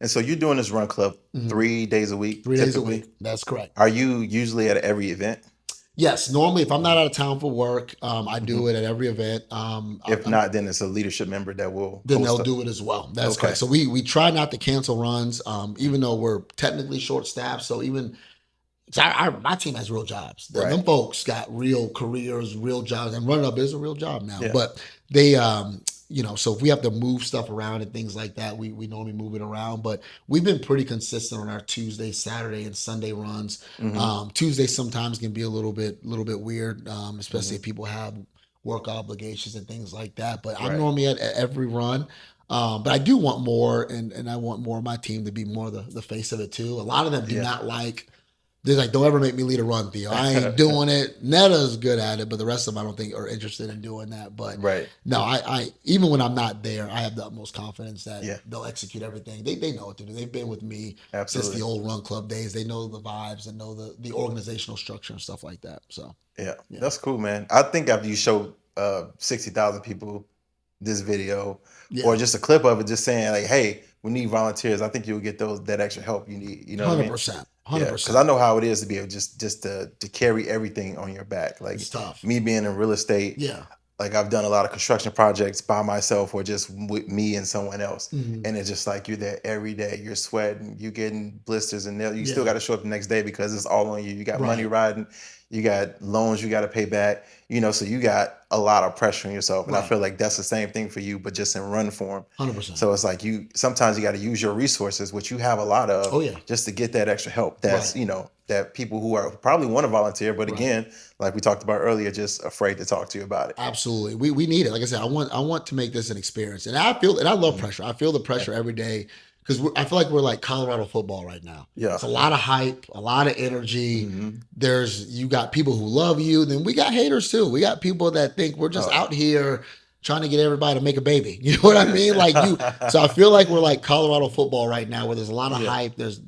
And so you're doing this run club Mhm. 3 days a week, 3 days a typically. week. That's correct. Are you usually at every event? Yes, normally if I'm not Mhm. out of town for work, I Hmm. do it at every event. If not, then it's a leadership member that will Then host they'll it. do it as well. That's correct. Okay. So we try not to cancel runs, even though we're technically short staffed. So even so my team has real jobs. Right. Them folks got real careers, real jobs, and running up is a real job now. Yeah. But they, so if we have to move stuff around and things like that, we normally move it around. But we've been pretty consistent on our Tuesday, Saturday, and Sunday runs. Hmm. Tuesday sometimes can be a little bit weird, especially Hmm. if people have work obligations and things like that. But I'm Right. normally at every run. But I do want more, and I want more of my team to be more the face of it too. A lot of them do Yeah. not like they're like, don't ever make me lead a run, Theo. I ain't doing it. Netta's good at it, but the rest of them I don't think are interested in doing that. But Right. no, I even when I'm not there, I have the utmost confidence that Yeah. they'll execute everything. They know what to do. They've been with me since the Absolutely. old run club days. They know the vibes and know the organizational structure and stuff like that. So Yeah. yeah. That's cool, man. I think after you show 60,000 people this video or Yeah. just a clip of it, just saying like, "Hey, we need volunteers." I think you'll get that extra help you need. You know what I Hundred mean? percent. Hundred Yeah, because I percent. know how it is to be able just to carry everything on your back. It's Like tough. me being in real estate, Yeah. like I've done a lot of construction projects by myself or just with me and someone else. Mhm. And it's just like you're there every day, you're sweating, you're getting blisters, and you still Yeah. got to show up the next day because it's all on you. You got money Right. riding, you got loans you got to pay back, so you got a lot of pressure on yourself. And I Right. feel like that's the same thing for you, but just in run form. 100%. So it's like sometimes you got to use your resources, which you have a lot of, Oh yeah. just to get that extra help. That's, Right. that people who are probably want to volunteer, but Right. again, like we talked about earlier, just afraid to talk to you about it. Absolutely. We need it. Like I said, I want to make this an experience. And I love Mhm. pressure. I feel the Yeah. pressure every day because I feel like we're like Colorado football right now. Yeah. It's a lot of hype, a lot of energy. Hmm. You got people who love you, then we got haters too. We got people that think we're just Oh. out here trying to get everybody to make a baby. You know what I mean? So I feel like we're like Colorado football right now where there's a lot of Yeah. hype. There's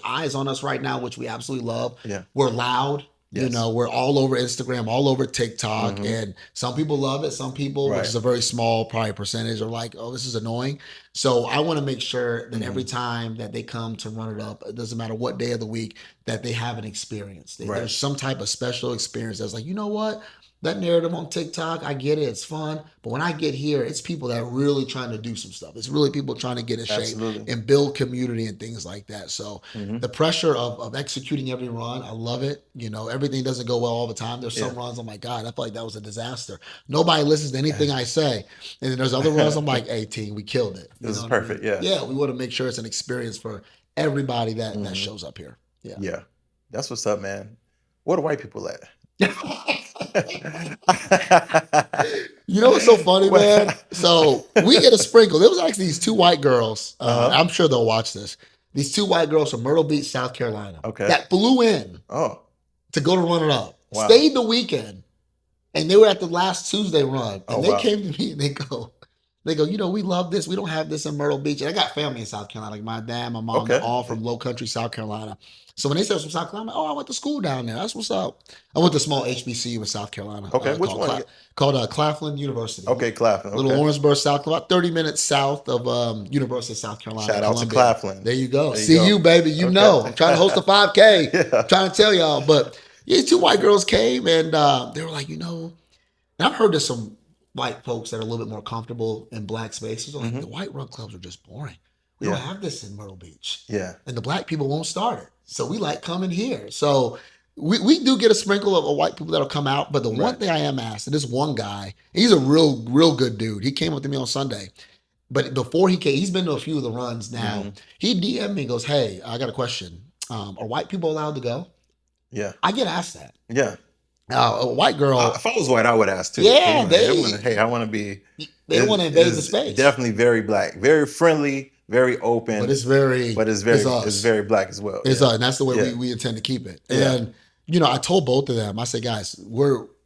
eyes on us right now, which we absolutely love. Yeah. We're loud. Yes. We're all over Instagram, all over TikTok, Hmm. and some people love it. Some people, which Right. is a very small probably percentage, are like, "Oh, this is annoying." So I want to make sure that every Hmm. time that they come to run it up, it doesn't matter what day of the week, that they have an experience. Right. There's some type of special experience that's like, you know what? That narrative on TikTok, I get it, it's fun. But when I get here, it's people that are really trying to do some stuff. It's really people trying to get in shape Absolutely. and build community and things like that. So Hmm. the pressure of executing every run, I love it. Everything doesn't go well all the time. There's Yeah. some runs I'm like, God, I feel like that was a disaster. Nobody listens to anything I say. And then there's other runs I'm like, hey, team, we killed it. You This know is what I mean? perfect. Yeah. Yeah, we want to make sure it's an experience for everybody that Hmm. shows up here. Yeah. Yeah. That's what's up, man. Where the white people at? You know what's so funny, Well, man? So we get a sprinkle. There was actually these two white girls. uh-huh. I'm sure they'll watch this. These two white girls from Myrtle Beach, South Carolina, Okay. that flew in Oh, to go to run it up. wow. Stayed the weekend, and they were at the last Tuesday run, Oh, and they wow. came to me and they go, you know, we love this. We don't have this in Myrtle Beach. And I got family in South Carolina. Like my dad, my mom, they're Okay. all from Low Country, South Carolina. So when they said from South Carolina, I'm like, oh, I went to school down there. That's what's up. I went to a small HBCU in South Carolina Okay. Which one? called Claflin University. Okay, Claflin. Little Okay. Lawrenceburg, South Carolina, 30 minutes south of University of South Carolina, Shout out to Columbia. Claflin. There you go. There you See go. you, baby. You Okay. know. I'm trying to host a 5K. Yeah. I'm trying to tell y'all. But these two white girls came and they were like, you know, and I've heard there's some white folks that are a little bit more comfortable in black spaces. Like, the white run clubs are just boring. We don't Yeah. have this in Myrtle Beach. Yeah. And the black people won't start it. So we like coming here. So we do get a sprinkle of white people that'll come out. But the one Right. thing I am asked, and this one guy, he's a real good dude. He came up to me on Sunday. But before he came, he's been to a few of the runs now. He DM'd me and goes, hey, I got a question. Are white people allowed to go? Yeah. I get asked that. Yeah. A white girl. If I was white, I would ask too. Yeah, hey, I want to be. They want to invade the space. Definitely very black, very friendly, very open. But it's very black as well. It's yeah. and that's the way Yeah. we intend to keep it. Yeah. And you know, I told both of them, I said, guys,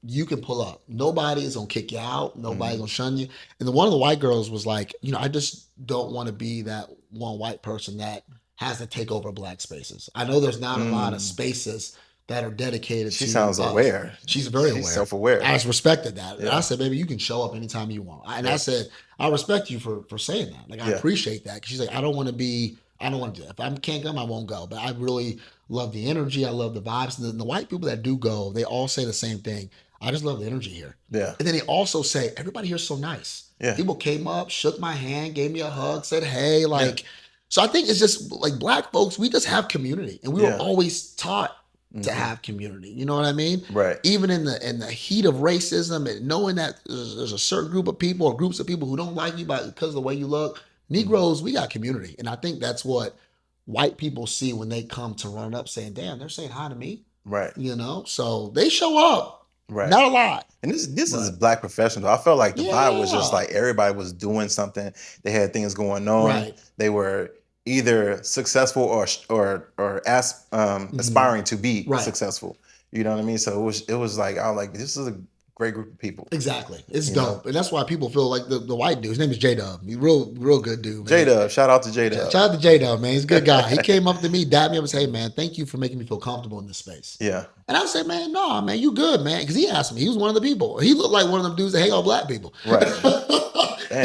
you can pull up. Nobody is gonna kick you out. Nobody's gonna shun you. And one of the white girls was like, you know, I just don't want to be that one white person that has to take over black spaces. I know there's not a lot of spaces that are dedicated She to sounds us. aware. She's very She's aware. self-aware. I just respected that. And Yeah. I said, baby, you can show up anytime you want. And I said, I respect you for saying that. Like, I appreciate that. 'Cause she's like, I don't want to do that. If I can't come, I won't go. But I really love the energy. I love the vibes. And the white people that do go, they all say the same thing. I just love the energy here. Yeah. And then they also say, everybody here's so nice. Yeah. People came up, shook my hand, gave me a hug, said, hey, like, so I think it's just like black folks, we just have community. And we were always taught to have community. You know what I mean? Right. Even in the heat of racism and knowing that there's a certain group of people or groups of people who don't like you because of the way you look, Negroes, we got community. And I think that's what white people see when they come to run up saying, damn, they're saying hi to me. Right. You know? So they show up. Right. Not a lot. And this is black professionals. I felt like the vibe was just like everybody was doing something. They had things going on. Right. They were either successful or aspiring to be successful. You know what I mean? So it was like I was like, this is a great group of people. Exactly. It's dope. And that's why people feel like the white dude, his name is J-Dub. He's real good dude, man. J-Dub. Shout out to J-Dub. Shout out to J-Dub, man. He's a good guy. He came up to me, dabbed me up and said, hey, man, thank you for making me feel comfortable in this space. Yeah. And I said, man, no, man, you good, man. Because he asked me. He was one of the people. He looked like one of them dudes that hang out with black people. Right.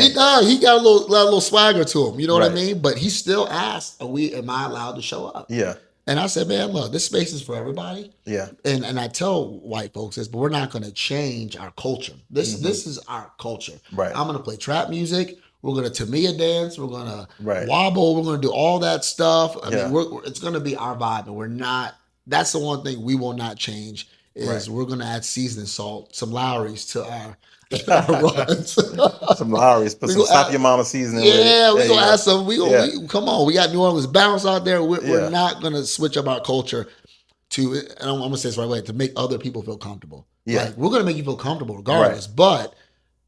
He does. He got a little swagger to him. You know what I mean? But he still asked, am I allowed to show up? Yeah. And I said, man, look, this space is for everybody. Yeah. And I tell white folks this, but we're not going to change our culture. This is our culture. Right. I'm going to play trap music. We're going to Tamiya dance. We're going to Right. wobble. We're going to do all that stuff. I Yeah. mean, it's going to be our vibe. And we're not, that's the one thing we will not change is we're going to add seasoning salt, some Lowry's to our runs. Some Lowry's. Put some Stop Your Mama seasoning. Yeah, we're going to add some. Come on. We got New Orleans bounce out there. We're not going to switch up our culture to, and I'm going to say this the right way, to make other people feel comfortable. Yeah. Like, we're going to make you feel comfortable regardless. Right. But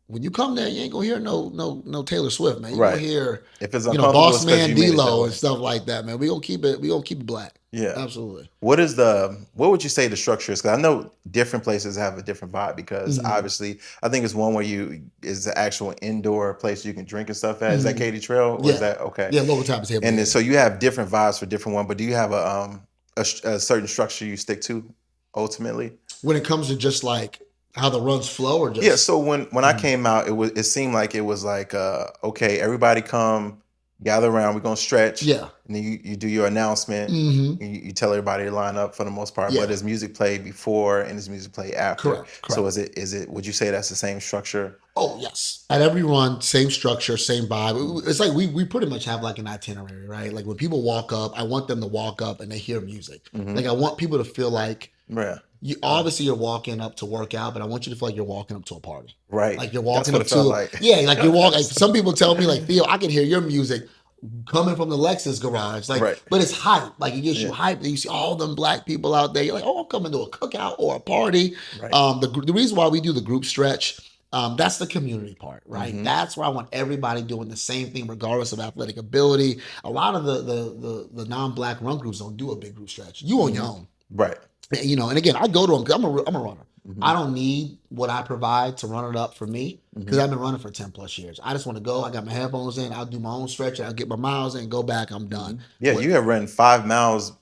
when you come there, you ain't going to hear no Taylor Swift, man. You're going to hear, if it's Boss Man D-Lo and stuff like that, man. We're going to keep it black. Yeah. Absolutely. What would you say the structure is? Because I know different places have a different vibe because obviously I think it's one where is the actual indoor place you can drink and stuff at. Is that Katy Trail? Or is that okay? Yeah, local time is here. And then, so you have different vibes for different one, but do you have a certain structure you stick to ultimately? When it comes to just like how the runs flow or just... Yeah, so when I came out, it seemed like it was like okay, everybody come gather around, we're gonna stretch. Yeah. And then you do your announcement. You tell everybody to line up for the most part. But is music played before and is music played after? Correct. So is it would you say that's the same structure? Oh, yes. At every run, same structure, same vibe. It's like we pretty much have like an itinerary, right? Like when people walk up, I want them to walk up and they hear music. Like I want people to feel like obviously you're walking up to work out, but I want you to feel like you're walking up to a party. Right. Like you're walking up to like you're walking. Like some people tell me like, Theo, I can hear your music coming from the Lexus garage. Like, Right. but it's hype. Like it gets you Yeah. hype. And you see all them black people out there. You're like, oh, I'm coming to a cookout or a party. Right. The reason why we do the group stretch, that's the community part, right? Mhm. That's where I want everybody doing the same thing, regardless of athletic ability. A lot of the non-black run groups don't do a big group stretch. You on your own. Right. You know, and again, I go to them because I'm a runner. I Mhm. don't need what I provide to run it up for me because Mhm. I've been running for 10 plus years. I just want to go. I got my headphones in. I'll do my own stretch. I'll get my miles in, go back. I'm done. Yeah, What? you have run 5 miles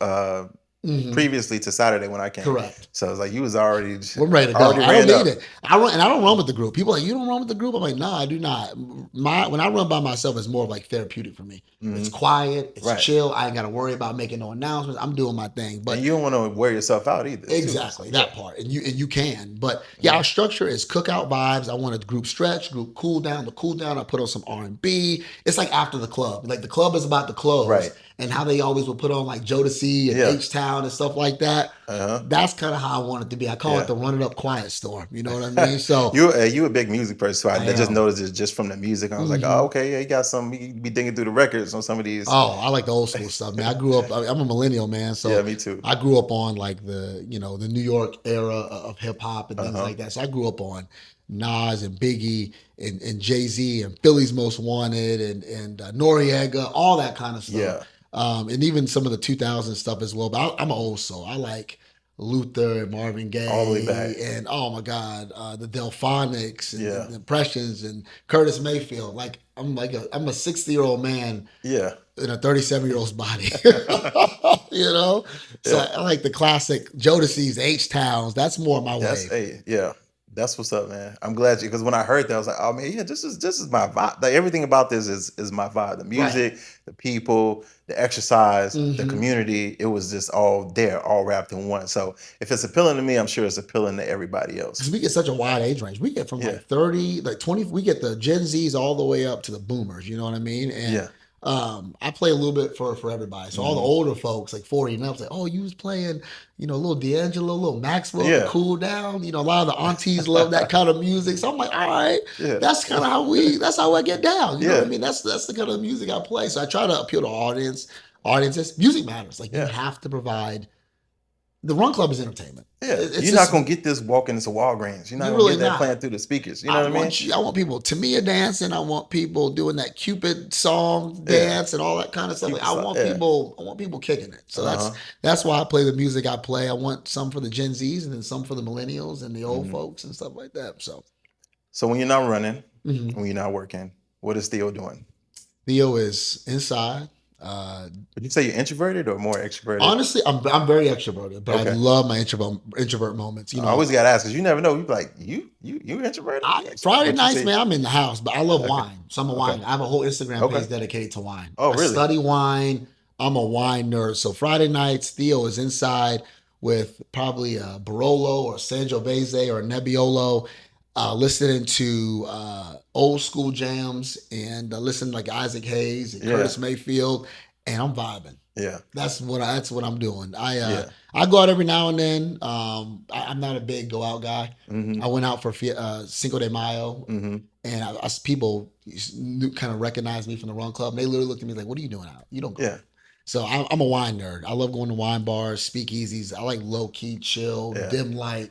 Mhm. previously to Saturday when I came. Correct. So it's like you was already We're ready to go. I don't ran up. need it. I run, and I don't run with the group. People are like, you don't run with the group. I'm like, no, I do not. When I run by myself, it's more of like therapeutic for me. It's Mhm. quiet. It's Right. chill. I ain't got to worry about making no announcements. I'm doing my thing. But And you don't want to wear yourself out either. Too. exactly So, that part, and you can. But yeah, our structure is cookout vibes. I want a group stretch, group cool down. The cool down, I put on some R&B. It's like after the club. Like the club is about to close, Right. and how they always will put on like Jodeci and Yeah. H-Town and stuff like that. Uh-huh. That's kind of how I want it to be. I call Yeah. it the Run It Up Quiet Storm. You know what I mean? So you a big music person, so I I just am. noticed it just from the music. I was like, oh, okay, yeah, he got some. He be digging through the records on some of these. Oh, I like the old school stuff, man. I grew up. I'm a millennial, man. So Yeah, me too. I grew up on like the the New York era of hip hop and things Uh-huh. like that. So I grew up on Nas and Biggie and Jay Z and Philly's Most Wanted and Noriega, all that kind of stuff. Yeah. And even some of the 2000 stuff as well. But I'm an old soul. I like Luther and Marvin Gaye All the way back. and oh my God, the Delphonics and, Yeah. the Impressions and Curtis Mayfield. Like I'm a 60-year-old man Yeah. in a 37-year-old's body. You know? So Yeah. I like the classic Jodeci's, H-Towns. That's more my That's wave. yeah. That's what's up, man. I'm glad you because when I heard that, I was like, oh man, yeah, this is my vibe. Like everything about this is my vibe. The music, the people, the exercise, the Mhm. community. It was just all there, all wrapped in one. So if it's appealing to me, I'm sure it's appealing to everybody else. Because we get such a wide age range. We get from Yeah. like 30, like 20, we get the Gen Zs all the way up to the boomers, you know what I mean? And Yeah. I play a little bit for everybody. So all the Mhm. older folks, like 40 and up, like, oh, you was playing, a little D'Angelo, a little Maxwell Yeah. to cool down. A lot of the aunties love that kind of music. So I'm like, all right, Yeah. that's kind of that's how I get down. You know what I Yeah. mean? That's the kind of music I play. So I try to appeal to audiences. Music matters. Like you Yeah. have to provide. The Run Club is entertainment. Yeah. It's You're not gonna get this walking into Walgreens. You're not You're gonna really get that not. playing through the speakers. You know what I mean? I want people Tamia dancing. I want people doing that Cupid song dance and all that kind of stuff. Cupid I song, want yeah. people kicking it. So Uh-huh. that's why I play the music I play. I want some for the Gen Zs and then some for the millennials and the old Mhm. folks and stuff like that. So So when you're not running, mhm. when you're not working, what is Theo doing? Theo is inside. Would you say you're introverted or more extroverted? Honestly, I'm very extroverted, but I Okay. love my introvert moments. I always gotta ask because you never know. You be like, you introverted? Friday What you nights, say? man, I'm in the house, but I love Okay. wine. So I'm a Okay. wine. I have a whole Instagram Okay. page dedicated to wine. Oh, I really? study wine. I'm a wine nerd. So Friday nights, Theo is inside with probably a Barolo or Sangiovese or a Nebbiolo, listening to old school jams and listening to like Isaac Hayes and Yeah. Curtis Mayfield, and I'm vibing. Yeah. That's what I'm doing. Yeah. I go out every now and then. I'm not a big go out guy. Mm-hmm. I went out for Cinco de Mayo, Mm-hmm. and people kind of recognized me from the Run Club. And they literally looked at me like, "What are you doing out? You don't go." Yeah. So I'm a wine nerd. I love going to wine bars, speakeasies. I like low key, chill, Yeah. dim light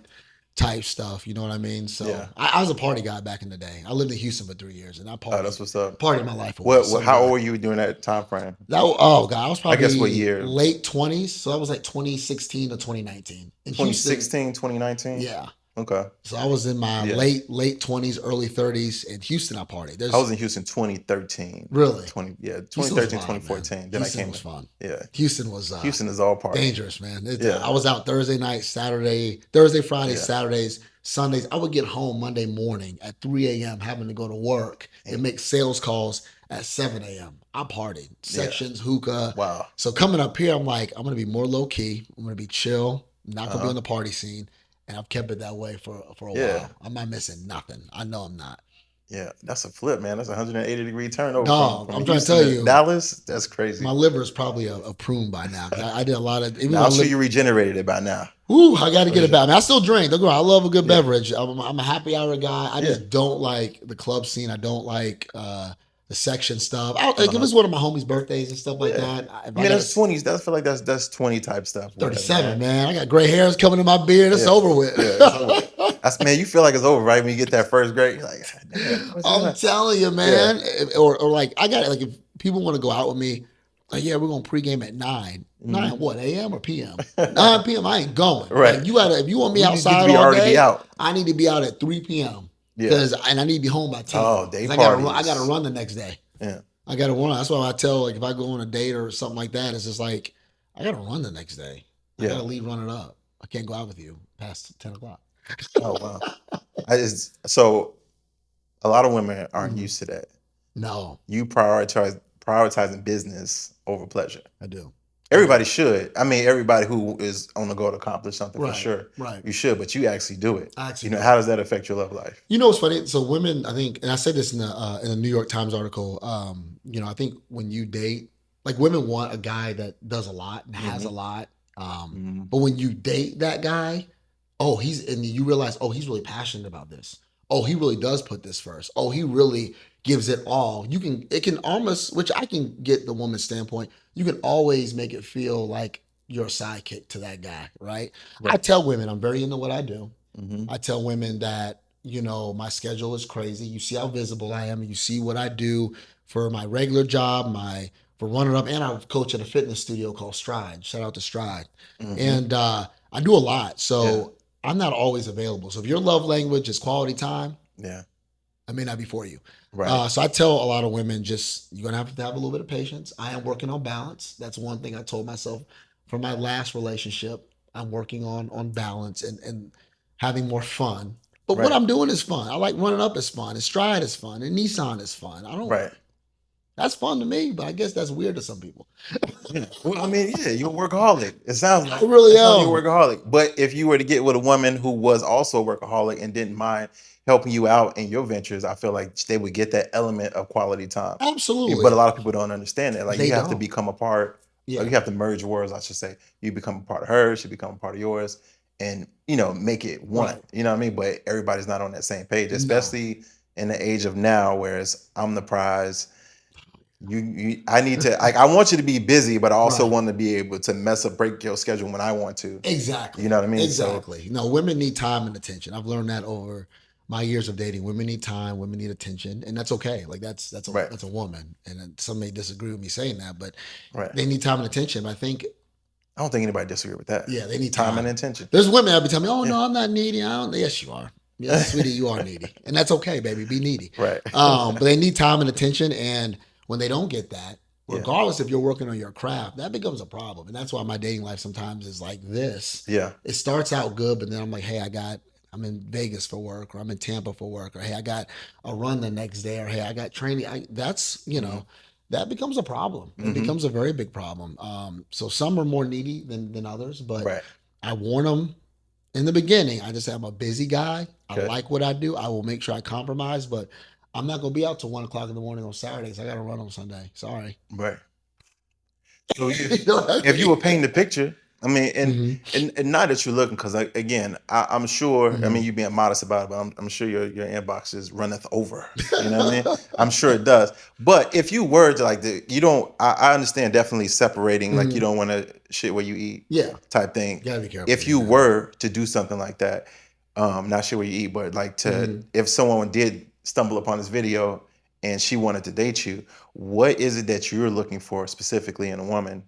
type stuff. You know what I mean? So Yeah. I was a party guy back in the day. I lived in Houston for 3 years, and I Oh, that's what's up. partied my life away. What? How old were you during that time frame? Oh God, I was probably guess what year? late 20s. So that was like 2016 to 2019. In 2016, 2019? Yeah. Okay. So I was in my Yeah. late 20s, early 30s. In Houston, I partied. I was in Houston 2013. Really? 2013, wild, 2014. man. Then Houston I came was in. fun. Yeah. Houston was Houston is all party. dangerous, man. Yeah. I was out Thursday night, Thursday, Friday, Yeah. Saturdays, Sundays. I would get home Monday morning at 3 a.m. having to go to work and make sales calls at 7 a.m. I partied. Sections, hookah. Wow. So coming up here, I'm like, I'm going to be more low key. I'm going to be chill. I'm not going to Uh-huh. be on the party scene. And I've kept it that way for a Yeah. while. I'm not missing nothing. I know I'm not. Yeah, that's a flip, man. That's a 180-degree turnover. Dog, from I'm trying to Houston tell you. Dallas. That's crazy. My liver is probably a prune by now. I did a lot of. Even I'm sure you regenerated it by now. Ooh, I got to get it back. I mean, I still drink. Don't get me wrong, I love a good Yeah. beverage. I'm a happy hour guy. I just Yeah. don't like the club scene. I don't like the the section stuff. Like if Uh-huh. it's one of my homies' birthdays and stuff like Yeah. that, if I I mean, got that's 20s. That's feel like that's 20 type stuff, whatever, 37, man. man, I got gray hairs coming in my beard. It's Yeah. over with. Yeah, it's over with. That's man, you feel like it's over, right? When you get that first grade, you're like, "God damn, what's this I'm like?" telling you, Yeah. man. Or like I got it. Like if people want to go out with me, like yeah, we're gonna pregame at 9. 9 Mhm. what, AM or PM? 9 p.m. I ain't going. Right. Like you gotta if you want me We need to outside be all already be day, out. I need to be out at 3 p.m. Yeah. Cause and I need to be home by 10. Oh, day Cause I gotta parties. run the next day. Yeah. I gotta run. That's why I tell like if I go on a date or something like that, it's just like I gotta run the next day. I Yeah. gotta leave running up. I can't go out with you past 10 o'clock. Oh wow. So a lot of women aren't Mhm. used to that. No, You prioritizing business over pleasure. I do. I do. Everybody should. I mean, everybody who is on the go to accomplish something for Right, sure. right. You should, but you actually do it. I actually do. How does that affect your love life? You know what's funny? So women, I think, and I said this in a New York Times article. I think when you date, like women want a guy that does a lot and has a Hmm. lot. Hmm. But when you date that guy, and you realize, he's really passionate about this. Oh, he really does put this first. Oh, he really gives it all. It can almost, which I can get the woman's standpoint. You can always make it feel like you're a sidekick to that guy, right? I Right. tell women I'm very into what I do. Hmm. I tell women that, my schedule is crazy. You see how visible I am. You see what I do for my regular job, for running up, and I coach at a fitness studio called Stride. Shout out to Stride. Hmm. And I do a lot. Yeah. So I'm not always available. So if your love language is quality time, Yeah. I may not be for you. Right. So I tell a lot of women you're going to have a little bit of patience. I am working on balance. That's one thing I told myself from my last relationship. I'm working on balance and having more fun. But what Right. I'm doing is fun. I like running up is fun. And Stride is fun. And Nissan is fun. Right. That's fun to me, but I guess that's weird to some people. Yeah. Well, I mean, yeah, you're a workaholic. It sounds I like really it sounds like you're am. a workaholic. But if you were to get with a woman who was also a workaholic and didn't mind helping you out in your ventures, I feel like they would get that element of quality time. But a Absolutely. lot of people don't understand that. Like They you have to don't. become a part, or Yeah. you have to merge worlds, I should say. You become a part of hers, she become a part of yours, and make it one. Right. You know what I mean? But everybody's not on that same page, No. especially in the age of now, whereas I'm the prize. I need to like I want you to be busy, but I also Right. want to be able to break your schedule when I want to. You Exactly. know what I mean? So Exactly. No, women need time and attention. I've learned that over my years of dating. Women need time, women need attention, and that's okay. Like right, that's a woman. And then some may disagree with me saying that, but right. they need time and attention. But I think, I don't think anybody disagree with that. yeah, they need Time and time. intention. There's women that be telling me, "Oh Yeah. no, I'm not needy." I don't. Yes, you are. Yes, sweetie, you are needy, and that's okay, baby. Be needy. Right. But they need time and attention, and when they don't get that, Yeah. regardless if you're working on your craft, that becomes a problem. And that's why my dating life sometimes is like this. Yeah. It starts out good, but then I'm like, hey, I'm in Vegas for work, or I'm in Tampa for work, or hey, I got a run the next day, or hey, I got training. Hmm. That becomes a problem. It Hmm. becomes a very big problem. So some are more needy than others, but Right. I warn them in the beginning. I just say I'm a busy guy. I Okay. like what I do. I will make sure I compromise, but I'm not gonna be out till 1 o'clock in the morning on Saturdays. I got to run on Sunday. Sorry. Right. So You know what I if you mean? were painting the picture, I mean, Hmm. and not that you're looking, because again, I'm sure. I mean, Hmm. you being modest about it, but I'm sure your inbox is runneth over. You know what I mean? I'm sure it does. But if you were to like, you don't. I understand definitely separating. Like, you Hmm. don't want to shit where you eat Yeah, type thing. gotta be careful. If Yeah. you were to do something like that, not shit where you eat, but like Hmm. if someone did stumble upon this video and she wanted to date you, what is it that you're looking for specifically in a woman?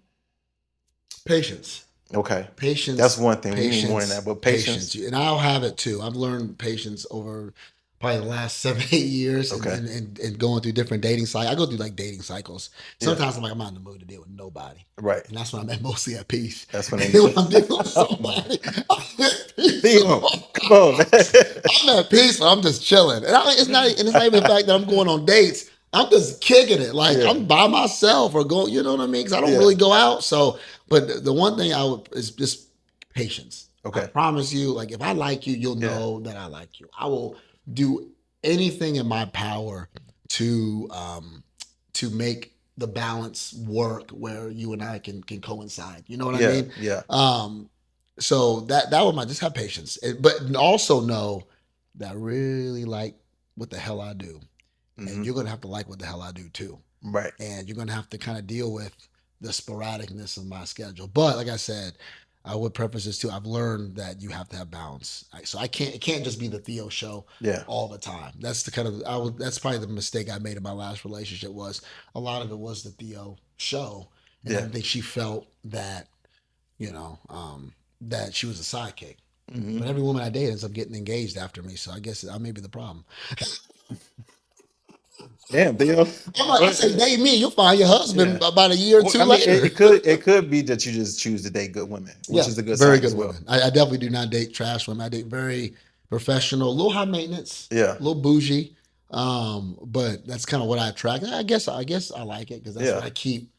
Patience, Okay. That's patience, one thing. We need more than that. patience, But patience. patience. And I'll have it too. I've learned patience over probably the last 7, 8 years, and Okay. going through different dating cycles. I go through like dating cycles. Yeah. Sometimes I'm like, I'm not in the mood to deal with nobody. Right. And that's when I'm at mostly at peace. That's when And they then need when you. I'm dealing with Oh my somebody, I'm at peace. Theo, come on, man. I'm at peace, but I'm just chilling. It's not even the fact that I'm going on dates. I'm just kicking it. Like Yeah. I'm by myself or going, you know what I mean? Because I don't Yeah. really go out. So, but the one thing I would is just patience. I Okay. promise you, like if I like you, you'll Yeah. know that I like you. I will do anything in my power to make the balance work where you and I can coincide. You know what I Yeah. mean? Yeah. So that was my just have patience, but also know that I really like what the hell I do. and you're gonna have to like what the hell I do too, Right. and you're gonna have to kind of deal with the sporadicness of my schedule. But like I said, I would preface this too. I've learned that you have to have balance. So I can't. It can't just be the Theo show Yeah. all the time. That's the kind of that's probably the mistake I made in my last relationship. Was a lot of it was the Theo show, and I Yeah. think she felt that you know that she was a sidekick. Hmm. But every woman I date ends up getting engaged after me. So I guess I may be the problem. Damn, Theo. I'm like, I say date me, you'll find your husband Yeah. about a year or Well, two I mean, later. it could be that you just choose to date good women, which Yeah, is a good very sign good as well. women. I definitely do not date trash women. I date very professional, a little high maintenance, Yeah. a little bougie. But that's kind of what I attract. I guess I like it because that's what Yeah. I keep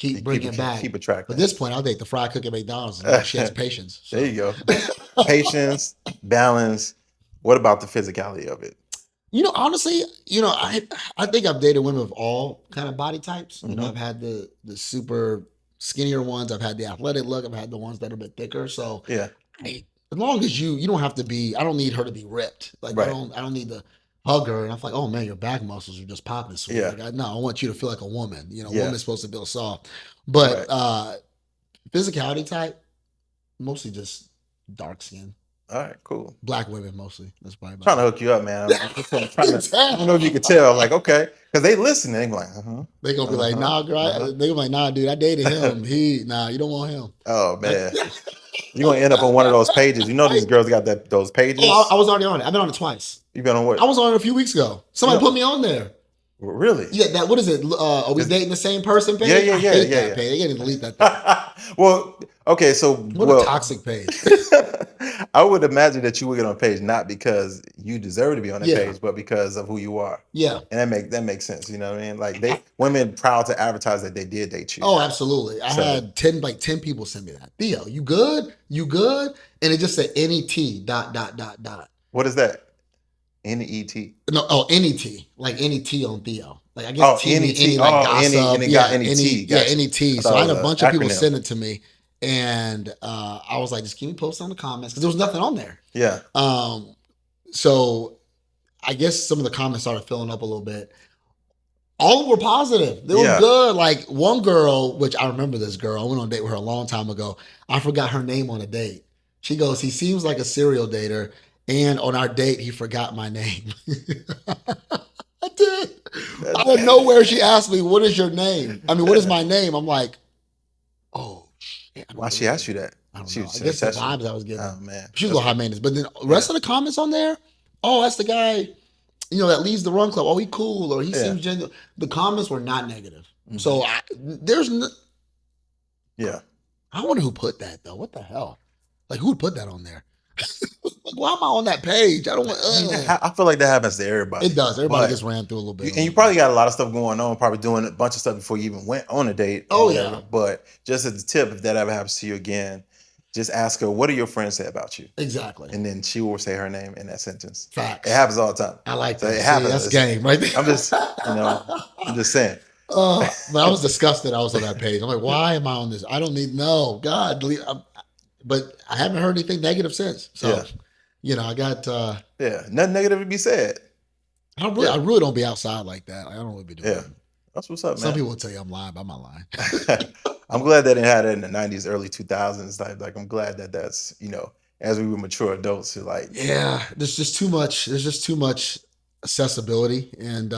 You bringing back. keep But at attracting. this point, I'll date the fried cook at McDonald's as long as she has patience. There So you go. Patience, balance. What about the physicality of it? honestly, I think I've dated women of all kind of body types. I've Hmm. had the super skinnier ones. I've had the athletic look. I've had the ones that are a bit thicker. So Yeah. as long as you don't have to be. I don't need her to be ripped. Like I Right. don't I don't need to hug her and I'm like, oh man, your back muscles are just popping, sweet. Yeah. Like no, I want you to feel like a woman. Yeah. Woman's supposed to feel soft. But Right. physicality type, mostly just dark skin. All right. Cool. Black women mostly. That's probably Trying about to it. hook you up, man. I'm just trying to. I don't know if you could tell. I'm like, okay, because they listen. They be like, They gonna be like, uh nah, girl. huh. They gonna be like, nah, dude, I dated him. Nah, you don't want him. Oh I, man, you're gonna end up on one of those pages. You know these girls got those oh, I pages. was already on it. I've been on it twice. You been on I what? was on it a few weeks ago. You Somebody know, put me on there. really? Yeah, that what is it? Are we dating the same person Yeah, page? yeah, I yeah, hate that yeah, page. They gotta delete that thing. yeah. Well, okay, so What a toxic page. I would imagine that you would get on a page not because you deserve to be on that Yeah, page, but because of who you are, yeah. and that makes sense. You know what I mean? Like women proud to advertise that they did date you. Oh, absolutely. I So had 10 people send me that. Theo, you good? You good? And it just said NET dot dot dot dot. what is that? NET. No, oh, NET. Like NET on Theo. Like I guess Oh, T mean NET. any like Oh, any and gossip. it got Yeah, NET. yeah, Gotcha. I NET. So thought I it had was a an bunch of people acronym. send it to me. And I was like, just keep me posted on the comments because there was nothing on there. Yeah. So I guess some of the comments started filling up a little bit. All of them were positive. They were Yeah. good. Like one girl, which I remember this girl, I went on a date with her a long time ago. I forgot her name on a date. She goes, he seems like a serial dater. And on our date, he forgot my name. I did. Out of nowhere, she asked me, what is your name? I mean, what is my name? I'm like, oh, shit. I don't Why know she what it asked you is. that? I don't She know. was I guess the testing. vibes I was Oh getting. man, She was a that's little high good. maintenance. But then the Yeah. rest of the comments on there, oh, that's the guy, that leads the run club. Oh, he cool, or he Yeah. seems genuine. The comments were not negative. Mhm. So there's, Yeah. I wonder who put that though. What the hell? Like who would put that on there? Like why am I on that page? I don't want. I mean, I feel like that happens to everybody. It does. Everybody But gets ran through a little bit on and you that. probably got a lot of stuff going on, probably doing a bunch of stuff before you even went on a date or Oh whatever. yeah, But just as a tip, if that ever happens to you again, just ask her, what do your friends say about you? exactly. And then she will say her name in that sentence. Facts. It happens all the time. I like So that. it See, happens. that's game right there. I'm just, I'm just saying. But I was disgusted. I was on that page. I'm like, why am I on this? I don't need no God. Delete. But I haven't heard anything negative since. So, I got. Yeah. Nothing negative to be said. I really don't be outside like that. I don't really be doing Yeah. it. That's what's up, Some man. people will tell you I'm lying, but I'm not lying. I'm glad that it had it in the 90s, early 2000s. Like I'm glad that that's, as we were mature adults, like, Yeah, there's just too much. There's just too much accessibility, and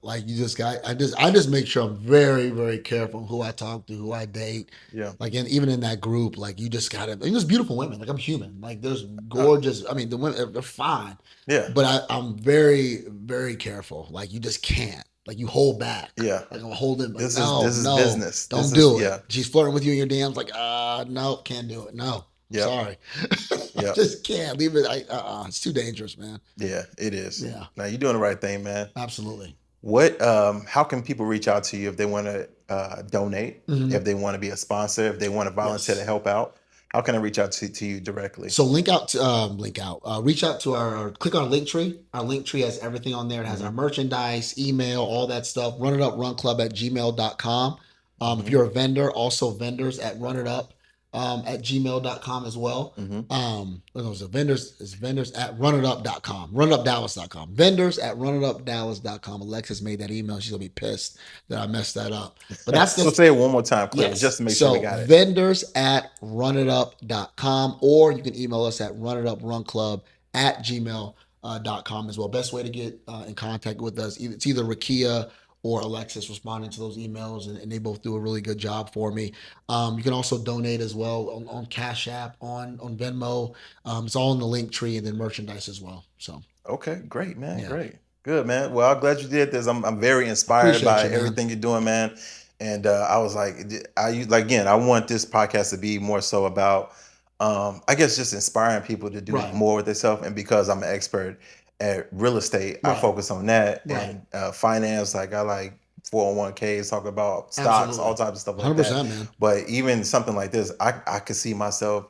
like you just got. I just make sure I'm very very careful who I talk to, who I date. yeah. Like, and even in that group, like you just gotta. There's beautiful women. Like I'm human. Like there's gorgeous. I mean, the women they're fine, Yeah. but I'm very very careful. Like you just can't. Like you hold back. Yeah. Like I'm holding. Like, This no, is no, business. don't This do is it. yeah. She's flirting with you in your DMs. Like, no, can't do it. No, Yeah. sorry. Yeah. Just can't leave it. It's too dangerous, man. Yeah, it is. Yeah. Now you're doing the right thing, man. Absolutely. How can people reach out to you if they want to donate, Mhm. if they want to be a sponsor, if they want to volunteer Yes. to help out? How can I reach out to you directly? So reach out to click on link tree. Our link tree has everything on there. It has our merchandise, email, all that stuff. Run it up, runclub at gmail.com. If Mhm. you're a vendor, also vendors at Run It Up. at gmail.com as well. Mm-hmm. Those are vendors at runitup.com, runitupdallas.com, vendors at runitupdallas.com. Alexis made that email. She's going to be pissed that I messed that up. But that's So the, say it one more time, clearly, yes. just to make sure we So got it. vendors at runitup.com, or you can email us at runituprun at gmail.com as well. Best way to get in contact with us, it's either Rakia or Alexis responding to those emails, and they both do a really good job for me. You can also donate as well on Cash App, on Venmo. It's all in the link tree, and then merchandise as well. So Okay, great, man. yeah, Great. Good, man. Well, I'm glad you did this. I'm very inspired appreciate by you, man. everything you're doing, man. And I was like again, I want this podcast to be more so about, I guess, just inspiring people to do Right. more with themselves. And because I'm an expert at real estate, I Right. focus on that Right. and finance. Like I like 401ks, talk about stocks, Absolutely. all types of stuff like 100%, that. man. But even something like this, I could see myself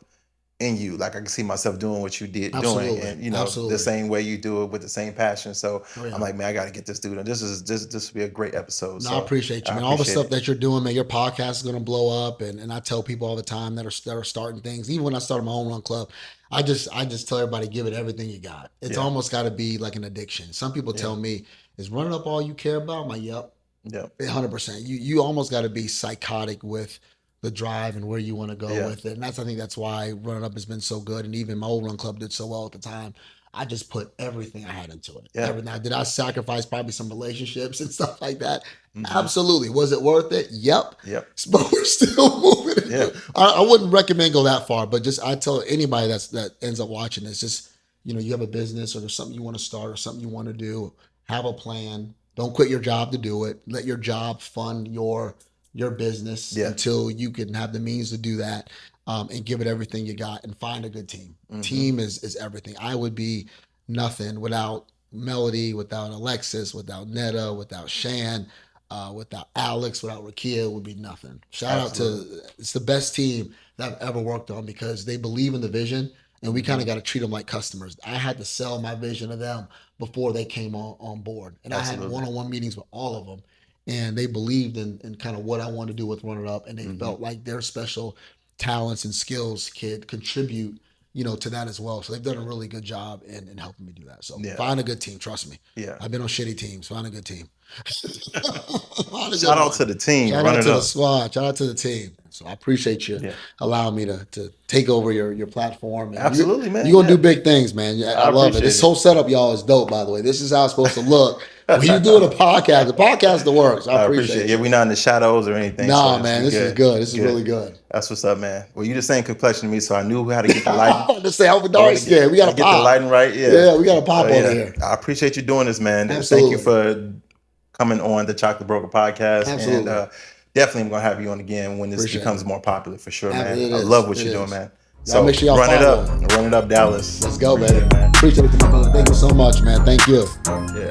in you. Like I can see myself doing what you did Absolutely. doing, and you know Absolutely. the same way you do it with the same passion. So Oh, yeah. I'm like, man, I got to get this dude. And this will be a great episode. No, So I appreciate you, I man. All the appreciate stuff it. that you're doing, man. Your podcast is going to blow up, and I tell people all the time that are starting things. Even when I started my own run club, I just tell everybody, give it everything you got. It's Yeah. almost got to be like an addiction. Some people Yeah. tell me, "Is running up all you care about?" I'm like, "Yep, Yep. 100%." You almost got to be psychotic with the drive and where you want to go Yeah. with it, and I think that's why running up has been so good, and even my old run club did so well at the time. I just put everything I had into it. Yeah. Everything. Did I sacrifice probably some relationships and stuff like that? Mhm. Absolutely. Was it worth it? Yep. Yep. But we're still moving. Yeah. I wouldn't recommend go that far, but just I tell anybody that ends up watching this, just you have a business or there's something you want to start or something you want to do, have a plan. Don't quit your job to do it. Let your job fund your business Yeah. until you can have the means to do that. And give it everything you got and find a good team. Mhm. Team is everything. I would be nothing without Melody, without Alexis, without Netta, without Shan, without Alex, without Rakia. It would be nothing. Shout out to, it's the best team that I've ever worked on because they believe in the vision and we kind of got to treat them like customers. I had to sell my vision to them before they came on board. And I had one-on-one meetings with all of them. And they believed in kind of what I wanted to do with Run It Up. And they felt like their special talents and skills could contribute, to that as well. So they've done a really good job in helping me do that. So find a good team. Trust me. Yeah. I've been on shitty teams. Find a good team. Shout out to the team. Shout Run out it to the up. squad. Shout out to the team. So I appreciate you Yeah. allowing me to take over your platform. And Absolutely, man. You're going to do big things, man. I love it. appreciate This it. whole setup, y'all, is dope, by the way. This is how it's supposed to look. When you're doing a podcast, the podcast the works. I appreciate it. Yeah, we're not in the shadows or anything. Nah, so man, this is good. This is really good. That's what's up, man. Well, you the same complexion to me, so I knew how to get the lighting. I'm about to say, I'm dark skin. We got to get pop. the lighting right. Yeah, Yeah, we got to pop over here. I appreciate you doing this, man. Absolutely. Thank you for coming on the Chocolate Broker podcast. Absolutely. And definitely I'm going to have you on again when this Appreciate becomes it. more popular for sure, man. It I is. love what It you're doing, is. man. Y'all make sure y'all run follow. Run it up, Dallas. Let's go, Appreciate baby. it, man. Appreciate it, my brother. Thank you so much, man. Thank you. Yeah.